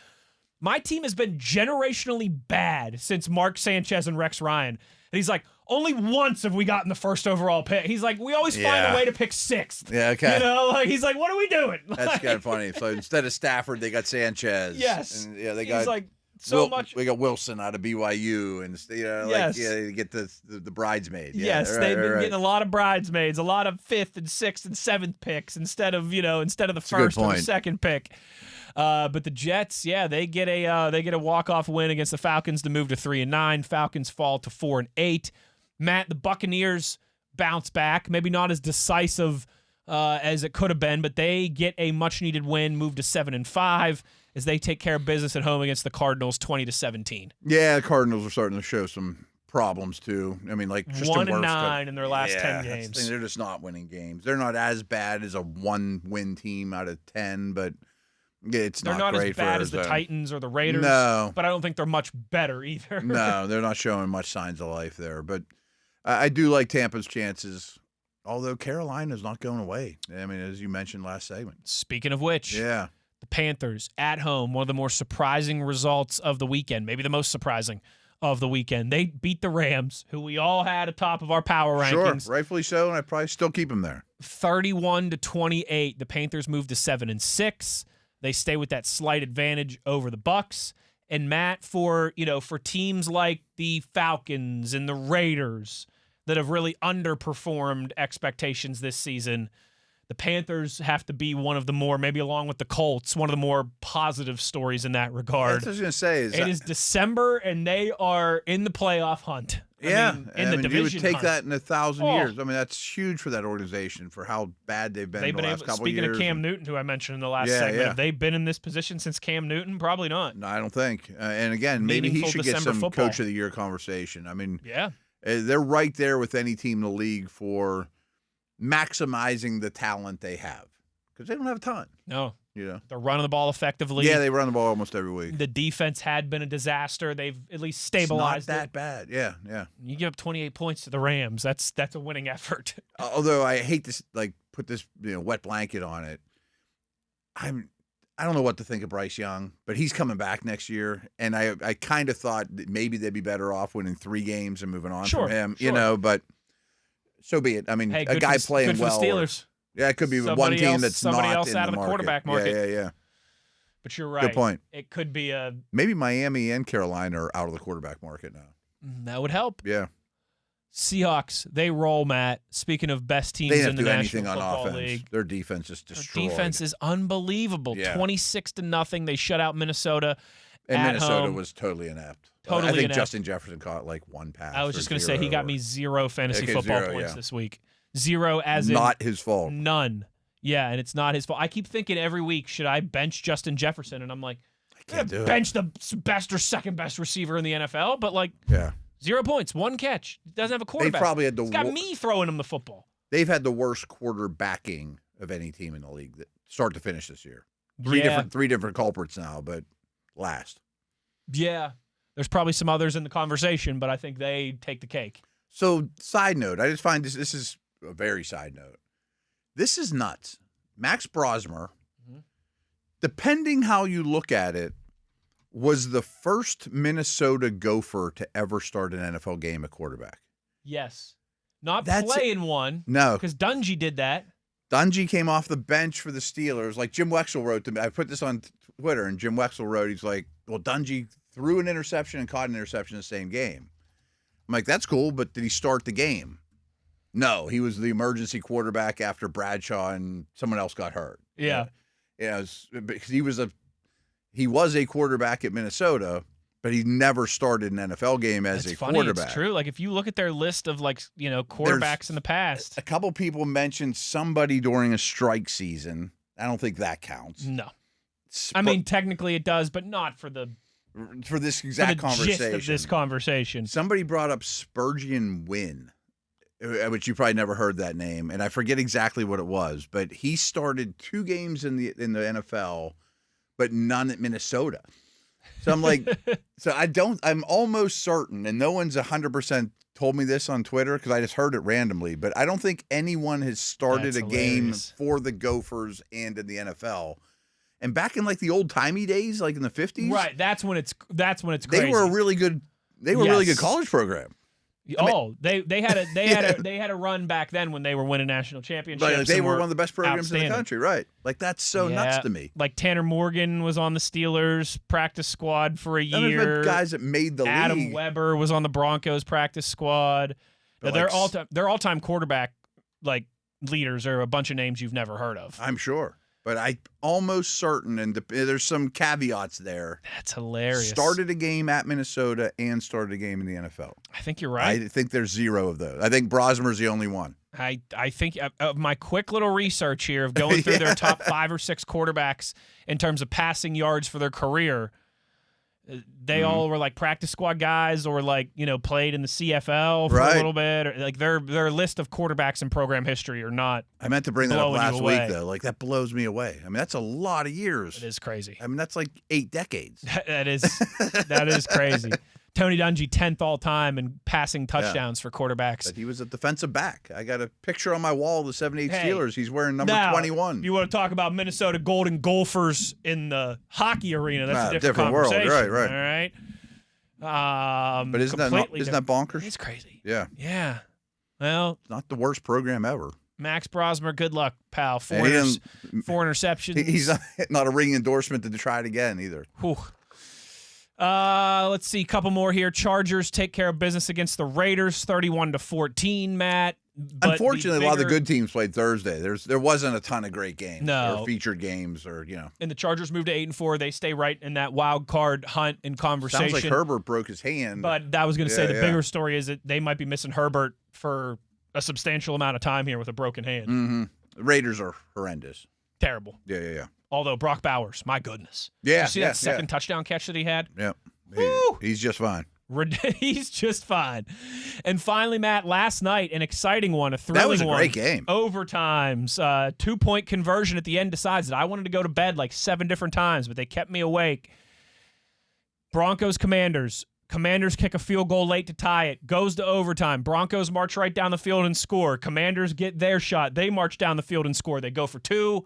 my team has been generationally bad since Mark Sanchez and Rex Ryan. And he's like, only once have we gotten the 1st overall pick. He's like, we always find a way to pick 6th. Yeah, okay. He's like, what are we doing? That's kind of funny. So instead of Stafford, they got Sanchez. Yes. And, they he's got like, so much. We got Wilson out of BYU, and they get the bridesmaid. Yeah, they've been getting a lot of bridesmaids, a lot of 5th and 6th and 7th picks instead of the 1st or the 2nd pick. But the Jets, they get a walk-off win against the Falcons to move to 3-9. Falcons fall to 4-8. Matt, the Buccaneers bounce back, maybe not as decisive as it could have been, but they get a much-needed win, move to 7-5 as they take care of business at home against the Cardinals, 20-17. Yeah, the Cardinals are starting to show some problems too. I mean, like 1-9 in their last 10 games. The they're just not winning games. They're not as bad as a 1-win team out of 10, but it's they're not great as bad for as the Titans or the Raiders. No, but I don't think they're much better either. No, they're not showing much signs of life there. But I do like Tampa's chances. Although Carolina's not going away. I mean, as you mentioned last segment. Speaking of which, the Panthers at home, one of the more surprising results of the weekend, maybe the most surprising of the weekend. They beat the Rams, who we all had atop of our power rankings. Sure, rightfully so, and I probably still keep them there. 31-28. The Panthers move to 7-6. They stay with that slight advantage over the Bucks. And Matt, for teams like the Falcons and the Raiders that have really underperformed expectations this season, the Panthers have to be one of the more, maybe along with the Colts, one of the more positive stories in that regard. That's what I was going to say. It is December, and they are in the playoff hunt. The division you would take hunt. that in 1,000 years. I mean, that's huge for that organization for how bad they've been the last couple of years. Speaking of Cam Newton, who I mentioned in the last segment, have they been in this position since Cam Newton? Probably not. No, I don't think. And again, maybe he should get some football. Coach of the Year conversation. I mean, yeah, they're right there with any team in the league for maximizing the talent they have because they don't have a ton. No. They're running the ball effectively. Yeah, they run the ball almost every week. The defense had been a disaster. They've at least stabilized it. It's not that bad. Yeah. You give up 28 points to the Rams. That's a winning effort. Although I hate to put this wet blanket on it. I don't know what to think of Bryce Young, but he's coming back next year, and I kind of thought that maybe they'd be better off winning 3 games and moving on from him. Sure. But so be it. I mean, a guy playing good well. For the Steelers. Yeah, it could be one team that's somebody not else in out of the quarterback market. Yeah. But you're right. Good point. It could be maybe Miami and Carolina are out of the quarterback market now. That would help. Yeah. Seahawks, they roll, Matt. Speaking of best teams in the National Football League. Their defense is destroyed. Their defense is unbelievable. 26-0. They shut out Minnesota. And at Minnesota home. was totally inept. Totally I think inept. Justin Jefferson caught like 1 pass. I was just going to say he got me 0 fantasy football points this week. 0 as in not his fault. None. Yeah, and it's not his fault. I keep thinking every week, should I bench Justin Jefferson? And I'm like, I can't bench the best or second best receiver in the NFL, but 0 points, 1 catch. Doesn't have a quarterback. They probably had It's got me throwing him the football. They've had the worst quarterbacking of any team in the league, start to finish this year. Three different culprits now, but last. Yeah, there's probably some others in the conversation, but I think they take the cake. So, side note, I just find this is a very side note. This is nuts. Max Brosmer, depending how you look at it, was the first Minnesota Gopher to ever start an NFL game at quarterback. Yes. Not playing one. No. Because Dungy did that. Dungy came off the bench for the Steelers. Like Jim Wexell wrote to me. I put this on Twitter, and Jim Wexell wrote, he's like, well, Dungy threw an interception and caught an interception in the same game. I'm like, that's cool, but did he start the game? No, he was the emergency quarterback after Bradshaw and someone else got hurt. Yeah. Because he was a quarterback at Minnesota, but he never started an NFL game as That's a funny. quarterback. It's true. Like if you look at their list of quarterbacks in the past. A couple people mentioned somebody during a strike season. I don't think that counts. No. I mean, technically it does, but not for this exact conversation. Gist of this conversation. Somebody brought up Spurgeon Wynn, which you probably never heard that name, and I forget exactly what it was, but he started 2 games in the NFL, but none at Minnesota. So I'm like, I'm almost certain, and no one's 100% told me this on Twitter because I just heard it randomly, but I don't think anyone has started a game for the Gophers and in the NFL. And back in like the old timey days, like in the 50s, right? That's when it's crazy. They were a really good college program. They had a run back then when they were winning national championships. Like they were one of the best programs in the country, right? Like that's so nuts to me. Like Tanner Morgan was on the Steelers practice squad for a year. Guys that made the league. Adam Weber was on the Broncos practice squad. They're all-time quarterback leaders are a bunch of names you've never heard of. I'm sure. But I'm almost certain, and there's some caveats there. That's hilarious. Started a game at Minnesota and started a game in the NFL. I think you're right. I think there's 0 of those. I think Brosmer's the only one. I think of my quick little research here of going through their top 5 or 6 quarterbacks in terms of passing yards for their career, they all were like practice squad guys or played in the CFL for a little bit. Or like their list of quarterbacks in program history are not. I meant to bring that up last week though. Like that blows me away. I mean, that's a lot of years. It is crazy. I mean, that's like 8 decades. that is crazy. Tony Dungy 10th all time in passing touchdowns for quarterbacks. But he was a defensive back. I got a picture on my wall of the 78 Steelers. He's wearing number 21. If you want to talk about Minnesota Golden Gophers in the hockey arena, that's a different world. conversation. Right. All right. But isn't that bonkers? It's crazy. Yeah. Yeah. Well, it's not the worst program ever. Max Brosmer, good luck, pal. 4 interceptions. He's not a ringing endorsement to try it again either. Whew. Let's see, a couple more here. Chargers take care of business against the Raiders, 31-14, Matt. Unfortunately, a lot of the good teams played Thursday. There wasn't a ton of great games or featured games And the Chargers moved to 8-4. They stay right in that wild card hunt and conversation. Sounds like Herbert broke his hand. But I was going to say the bigger story is that they might be missing Herbert for a substantial amount of time here with a broken hand. Mm-hmm. The Raiders are horrendous. Terrible. Yeah. Although Brock Bowers, my goodness. Yeah. Did you see that second touchdown catch that he had? Yeah. He's just fine. He's just fine. And finally, Matt, last night, an exciting one, a thrilling one. That was a great game. Overtimes. 2-point conversion at the end decides that I wanted to go to bed like 7 different times, but they kept me awake. Broncos Commanders. Commanders kick a field goal late to tie it. Goes to overtime. Broncos march right down the field and score. Commanders get their shot. They march down the field and score. They go for 2.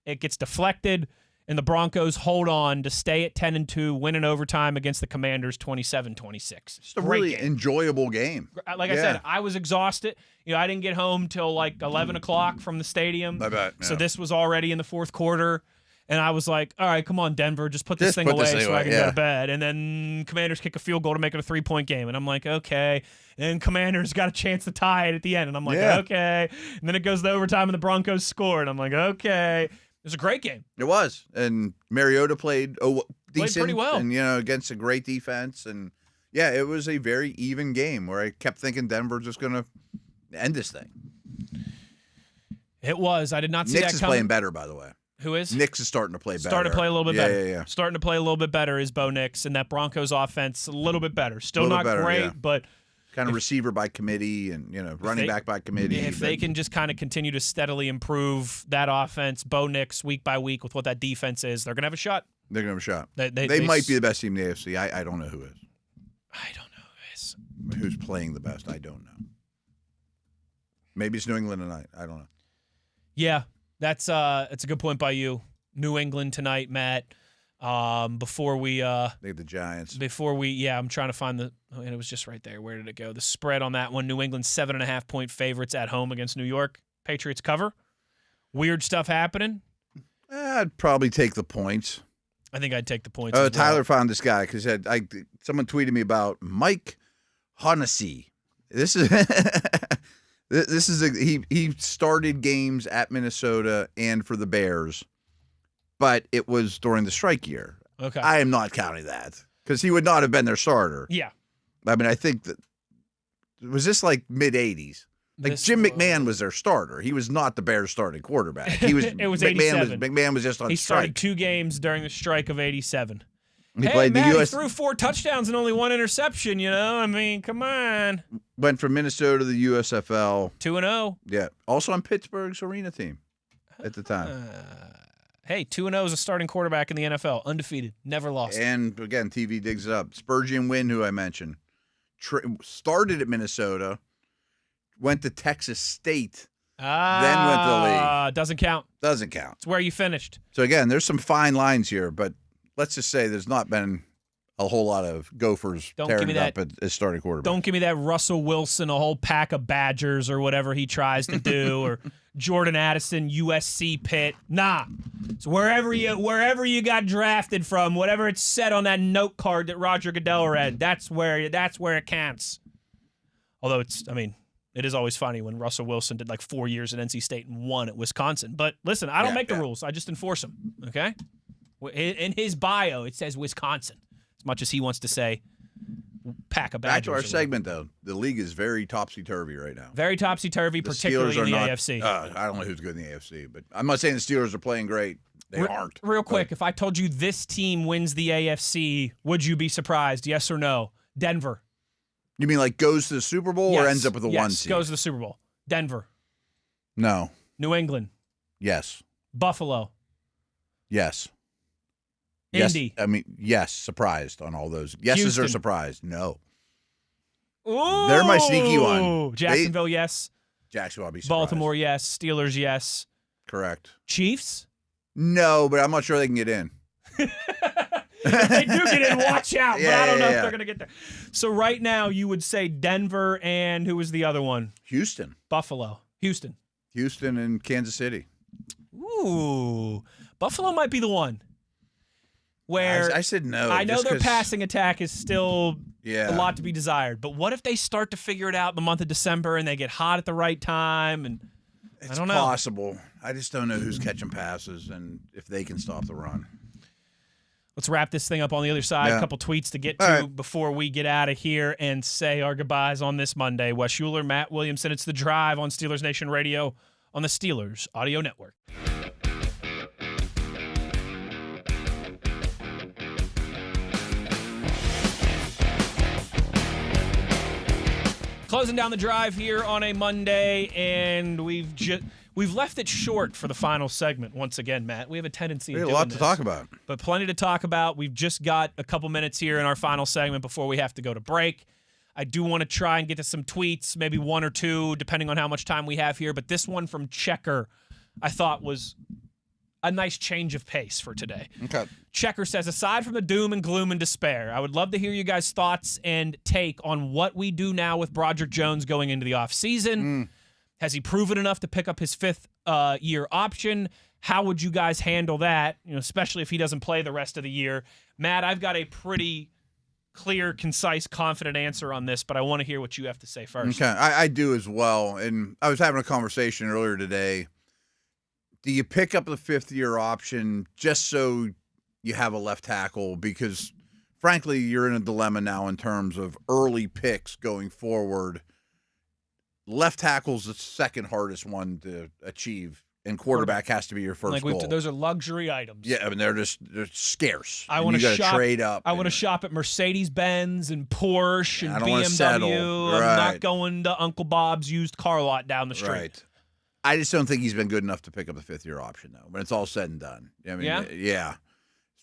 It gets deflected, and the Broncos hold on to stay at 10-2, win in overtime against the Commanders 27-26. It's a really enjoyable game. Like I said, I was exhausted. I didn't get home till like 11 o'clock from the stadium. I bet. So this was already in the fourth quarter. And I was like, all right, come on, Denver, just put this thing away so I can go to bed. And then Commanders kick a field goal to make it a 3-point game. And I'm like, okay. And Commanders got a chance to tie it at the end. And I'm like, okay. And then it goes to overtime and the Broncos score. And I'm like, okay. It was a great game. It was. And Mariota played decent. Pretty well. And, against a great defense. And, yeah, it was a very even game where I kept thinking Denver's just going to end this thing. It was. I did not see Knicks that is coming. playing better, by the way. Who is? Knicks is starting to play better. Starting to play a little bit better. Yeah. Starting to play a little bit better is Bo Nix, and that Broncos offense a little bit better. Still not great, but kind of receiver by committee and running back by committee. If they can just kind of continue to steadily improve that offense, Bo Nix week by week with what that defense is, they're gonna have a shot. They're gonna have a shot. They might be the best team in the AFC. I don't know who is. I don't know who is. Who's playing the best? I don't know. Maybe it's New England tonight. I don't know. Yeah, that's a good point by you. New England tonight, Matt. Before we They have the Giants. I'm trying to find and it was just right there. Where did it go? The spread on that one. New England 7.5 point favorites at home against New York. Patriots cover. Weird stuff happening. I'd probably take the points. I think I'd take the points. As well. Tyler found this guy because someone tweeted me about Mike Honnessy. This is he started games at Minnesota and for the Bears, but it was during the strike year. Okay, I am not counting that because he would not have been their starter. Yeah, I mean, I think that was this like mid '80s. Like Jim McMahon was their starter. He was not the Bears' starting quarterback. He was. It was McMahon 87. McMahon was just on he strike. started 2 games during the strike of '87. He played Matt, the US. He threw 4 touchdowns and only 1 interception. You know, I mean, come on. Went from Minnesota to the USFL. 2-0. Yeah. Also on Pittsburgh's arena team at the time. Hey, 2-0 is a starting quarterback in the NFL, undefeated, never lost. And again, TV digs it up. Spurgeon Wynn, who I mentioned, started at Minnesota, went to Texas State, then went to the league. Doesn't count. Doesn't count. It's where you finished. So again, there's some fine lines here, but let's just say there's not been a whole lot of Gophers tearing it up as starting quarterback. Don't give me that Russell Wilson, a whole pack of Badgers or whatever he tries to do, or Jordan Addison, USC Pitt. Nah. It's wherever you got drafted from, whatever it said on that note card that Roger Goodell read, that's where it counts. Although it is always funny when Russell Wilson did like 4 years at NC State and 1 at Wisconsin. But listen, I don't make the rules. I just enforce them, okay? In his bio, it says Wisconsin. As much as he wants to say pack of Badgers. Back to our segment, though. The league is very topsy-turvy right now. Very topsy-turvy, particularly in the AFC. I don't know who's good in the AFC, but I'm not saying the Steelers are playing great. They aren't. Real quick, if I told you this team wins the AFC, would you be surprised? Yes or no? Denver. You mean like goes to the Super Bowl or ends up with a 1 seed? Goes to the Super Bowl. Denver. No. New England. Yes. Buffalo. Yes. Indy. Yes. Yes. Surprised on all those. Yeses Houston. are surprised. No. Ooh. They're my sneaky one. Jacksonville, yes. Jacksonville, I'll be surprised. Baltimore, yes. Steelers, yes. Correct. Chiefs? No, but I'm not sure they can get in. If they do get in, watch out. But I don't know if they're going to get there. So right now, you would say Denver and who was the other one? Houston. Buffalo. Houston and Kansas City. Ooh. Buffalo might be the one. Where I said no. I know their passing attack is still a lot to be desired. But what if they start to figure it out in the month of December and they get hot at the right time? And I don't know. It's possible. I just don't know who's catching passes and if they can stop the run. Let's wrap this thing up on the other side. Yeah. A couple tweets to get to before we get out of here and say our goodbyes on this Monday. Wes Uhler, Matt Williamson. It's The Drive on Steelers Nation Radio on the Steelers Audio Network. Closing down the drive here on a Monday, and we've left it short for the final segment once again, Matt. We have a tendency of doing a lot to this, talk about. but plenty to talk about. We've just got a couple minutes here in our final segment before we have to go to break. I do want to try and get to some tweets, maybe 1 or 2, depending on how much time we have here. But this one from Checker, I thought was a nice change of pace for today. Okay. Checker says, aside from the doom and gloom and despair, I would love to hear you guys' thoughts and take on what we do now with Broderick Jones going into the offseason. Has he proven enough to pick up his 5th year option? How would you guys handle that, especially if he doesn't play the rest of the year? Matt, I've got a pretty clear, concise, confident answer on this, but I want to hear what you have to say first. Okay, I do as well. And I was having a conversation earlier today. Do you pick up the 5th year option just so you have a left tackle? Because, frankly, you're in a dilemma now in terms of early picks going forward. Left tackle's the second hardest one to achieve, and quarterback has to be your first goal. Those are luxury items. Yeah, I mean, they're scarce. I want to trade up. I want to shop at Mercedes-Benz and Porsche and I don't want to settle. BMW. Right. I'm not going to Uncle Bob's used car lot down the street. Right. I just don't think he's been good enough to pick up the 5th year option, though, when it's all said and done. I mean, yeah.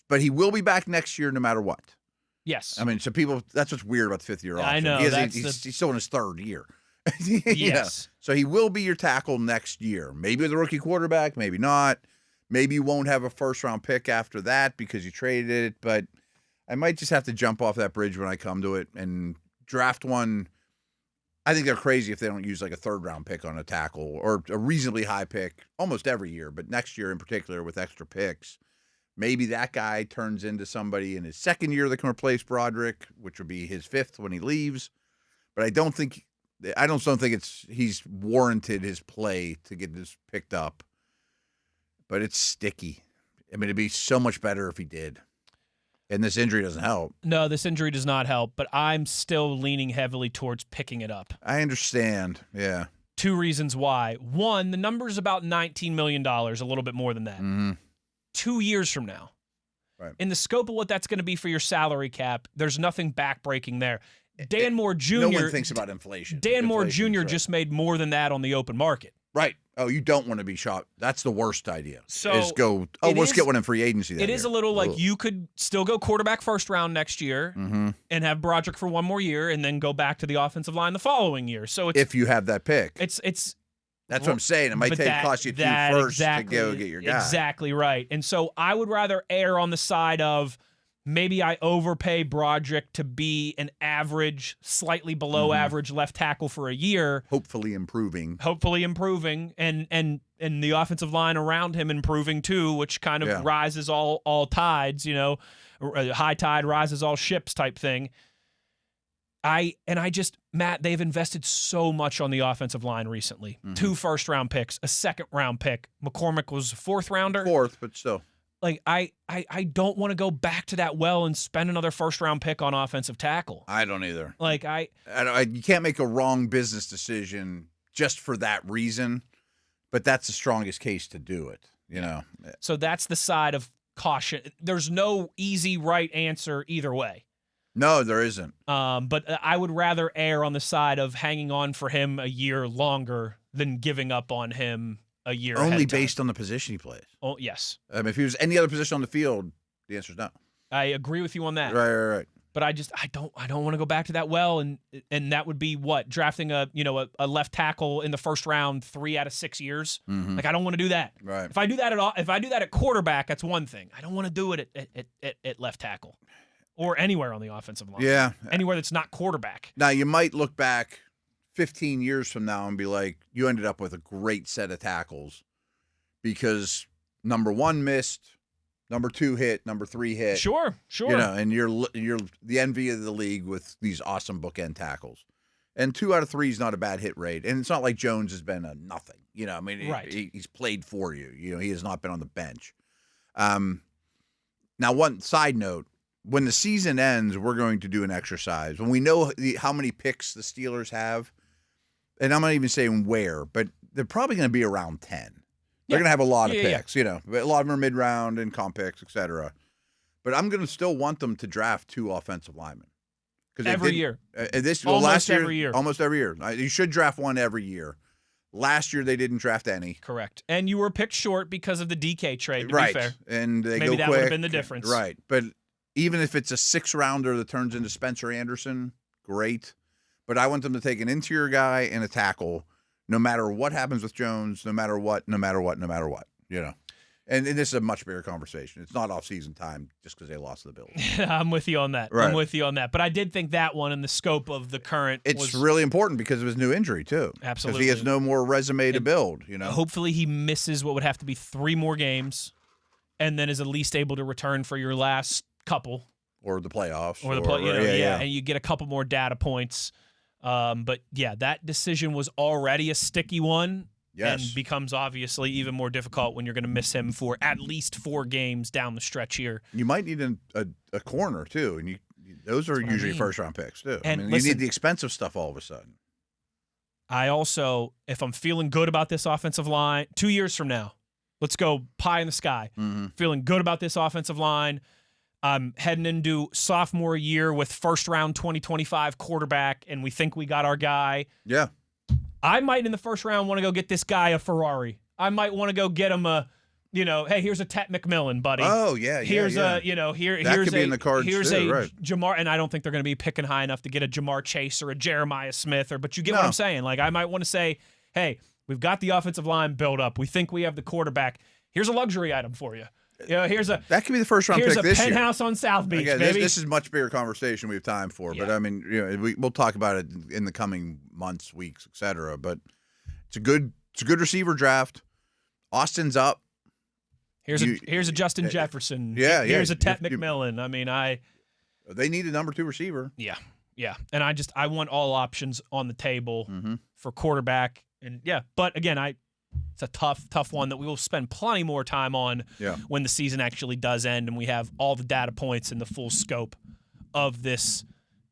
But he will be back next year no matter what. Yes. I mean, so people, that's what's weird about the 5th year option. I know. He's still in his 3rd year. Yes. So he will be your tackle next year. Maybe the rookie quarterback, maybe not. Maybe you won't have a first-round pick after that because you traded it. But I might just have to jump off that bridge when I come to it and draft one. I think they're crazy if they don't use like a third-round pick on a tackle or a reasonably high pick almost every year, but next year in particular with extra picks. Maybe that guy turns into somebody in his second year that can replace Broderick, which would be his fifth when he leaves. But I don't think he's warranted his play to get this picked up. But it's sticky. I mean, it'd be so much better if he did. And this injury doesn't help. No, this injury does not help, but I'm still leaning heavily towards picking it up. I understand. Yeah. 2 reasons why. One, the number's about $19 million, a little bit more than that. Mm-hmm. 2 years from now. Right. In the scope of what that's going to be for your salary cap, there's nothing backbreaking there. Dan Moore Jr. No one thinks about inflation. Dan Moore Jr. just made more than that on the open market. Right. Oh, you don't want to be shot. That's the worst idea. So let's get one in free agency. It is a little like you could still go quarterback first round next year and have Broderick for one more year and then go back to the offensive line the following year. So it's, if you have that pick, it's that's what I'm saying. It might cost you 2 first to go get your guy. Exactly right. And so I would rather err on the side of maybe I overpay Broderick to be an average, slightly below average left tackle for a year. Hopefully improving. And the offensive line around him improving too, which kind of rises all tides, high tide rises all ships type thing. Matt, they've invested so much on the offensive line recently. 2 first-round picks, a second-round pick. McCormick was a 4th rounder. 4th, but still. Like, I don't want to go back to that well and spend another first-round pick on offensive tackle. I don't either. Like, you can't make a wrong business decision just for that reason, but that's the strongest case to do it, So that's the side of caution. There's no easy right answer either way. No, there isn't. But I would rather err on the side of hanging on for him a year longer than giving up on him a year ahead only of time. Based on the position he plays. Oh, yes. If he was any other position on the field, the answer is no. I agree with you on that. Right. But I don't want to go back to that well, and that would be what, drafting a left tackle in the first round 3 out of 6 years. Like, I don't want to do that. Right. If I do that at quarterback, that's one thing. I don't want to do it at left tackle or anywhere on the offensive line. Yeah. Anywhere that's not quarterback. Now you might look back 15 years from now and be like, you ended up with a great set of tackles because number 1 missed. Number 2 hit, number 3 hit. Sure. And you're the envy of the league with these awesome bookend tackles. And 2 out of 3 is not a bad hit rate. And it's not like Jones has been a nothing. Right. He's played for you. He has not been on the bench. Now, one side note, when the season ends, we're going to do an exercise. When we know how many picks the Steelers have, and I'm not even saying where, but they're probably going to be around 10. They're going to have a lot of picks, but a lot of them are mid-round and comp picks, et cetera. But I'm going to still want them to draft 2 offensive linemen. Every year. Last year, every year. Almost every year. You should draft 1 every year. Last year, they didn't draft any. Correct. And you were picked short because of the DK trade, to right. be fair. And they Maybe go that quick. would have been the difference. Right. But even if it's a 6-rounder that turns into Spencer Anderson, great. But I want them to take an interior guy and a tackle, no matter what happens with Jones, no matter what. And this is a much bigger conversation. It's not off-season time just because they lost to the Bills. I'm with you on that. Right. I'm with you on that. But I did think that one in the scope of the current It's really important because of his new injury, too. Absolutely. Because he has no more resume to build, Hopefully he misses what would have to be 3 more games and then is at least able to return for your last couple. Or the playoffs. And you get a couple more data points. But, that decision was already a sticky one. Yes. And becomes obviously even more difficult when you're going to miss him for at least 4 games down the stretch here. You might need a corner, too, and those are usually first-round picks, too. And you need the expensive stuff all of a sudden. I also, if I'm feeling good about this offensive line, 2 years from now, let's go pie in the sky. Feeling good about this offensive line. I'm heading into sophomore year with first-round 2025 quarterback, and we think we got our guy. Yeah. I might in the first round want to go get this guy a Ferrari. I might want to go get him a hey, here's a Tet McMillan, buddy. Oh yeah, here's yeah. here's could be in the cards here's too, a right. Jamar, and I don't think they're going to be picking high enough to get a Jamar Chase or a Jeremiah Smith, but you get what I'm saying. Like, I might want to say, hey, we've got the offensive line built up. We think we have the quarterback. Here's a luxury item for you. That could be the first round pick this year. Here's a penthouse on South Beach, baby. This is much bigger conversation we have time for. Yeah. But I mean, we'll talk about it in the coming months, weeks, etc. But it's a good receiver draft. Austin's up. Here's a Justin Jefferson. Yeah, Here's a Tet McMillan. I mean, they need a number 2 receiver. Yeah. And I want all options on the table for quarterback. And but again, it's a tough one that we will spend plenty more time on when the season actually does end and we have all the data points and the full scope of this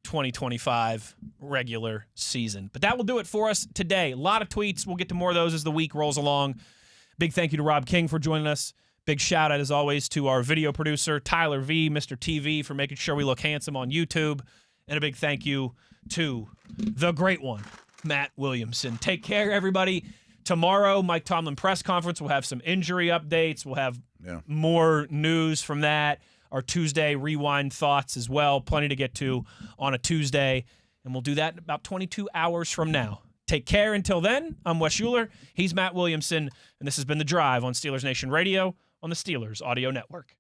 2025 regular season. But that will do it for us today. A lot of tweets. We'll get to more of those as the week rolls along. Big thank you to Rob King for joining us. Big shout out, as always, to our video producer, Tyler V, Mr. TV, for making sure we look handsome on YouTube. And a big thank you to the great one, Matt Williamson. Take care, everybody. Tomorrow, Mike Tomlin press conference. We'll have some injury updates. We'll have more news from that. Our Tuesday rewind thoughts as well. Plenty to get to on a Tuesday. And we'll do that in about 22 hours from now. Take care until then. I'm Wes Uhler. He's Matt Williamson. And this has been The Drive on Steelers Nation Radio on the Steelers Audio Network.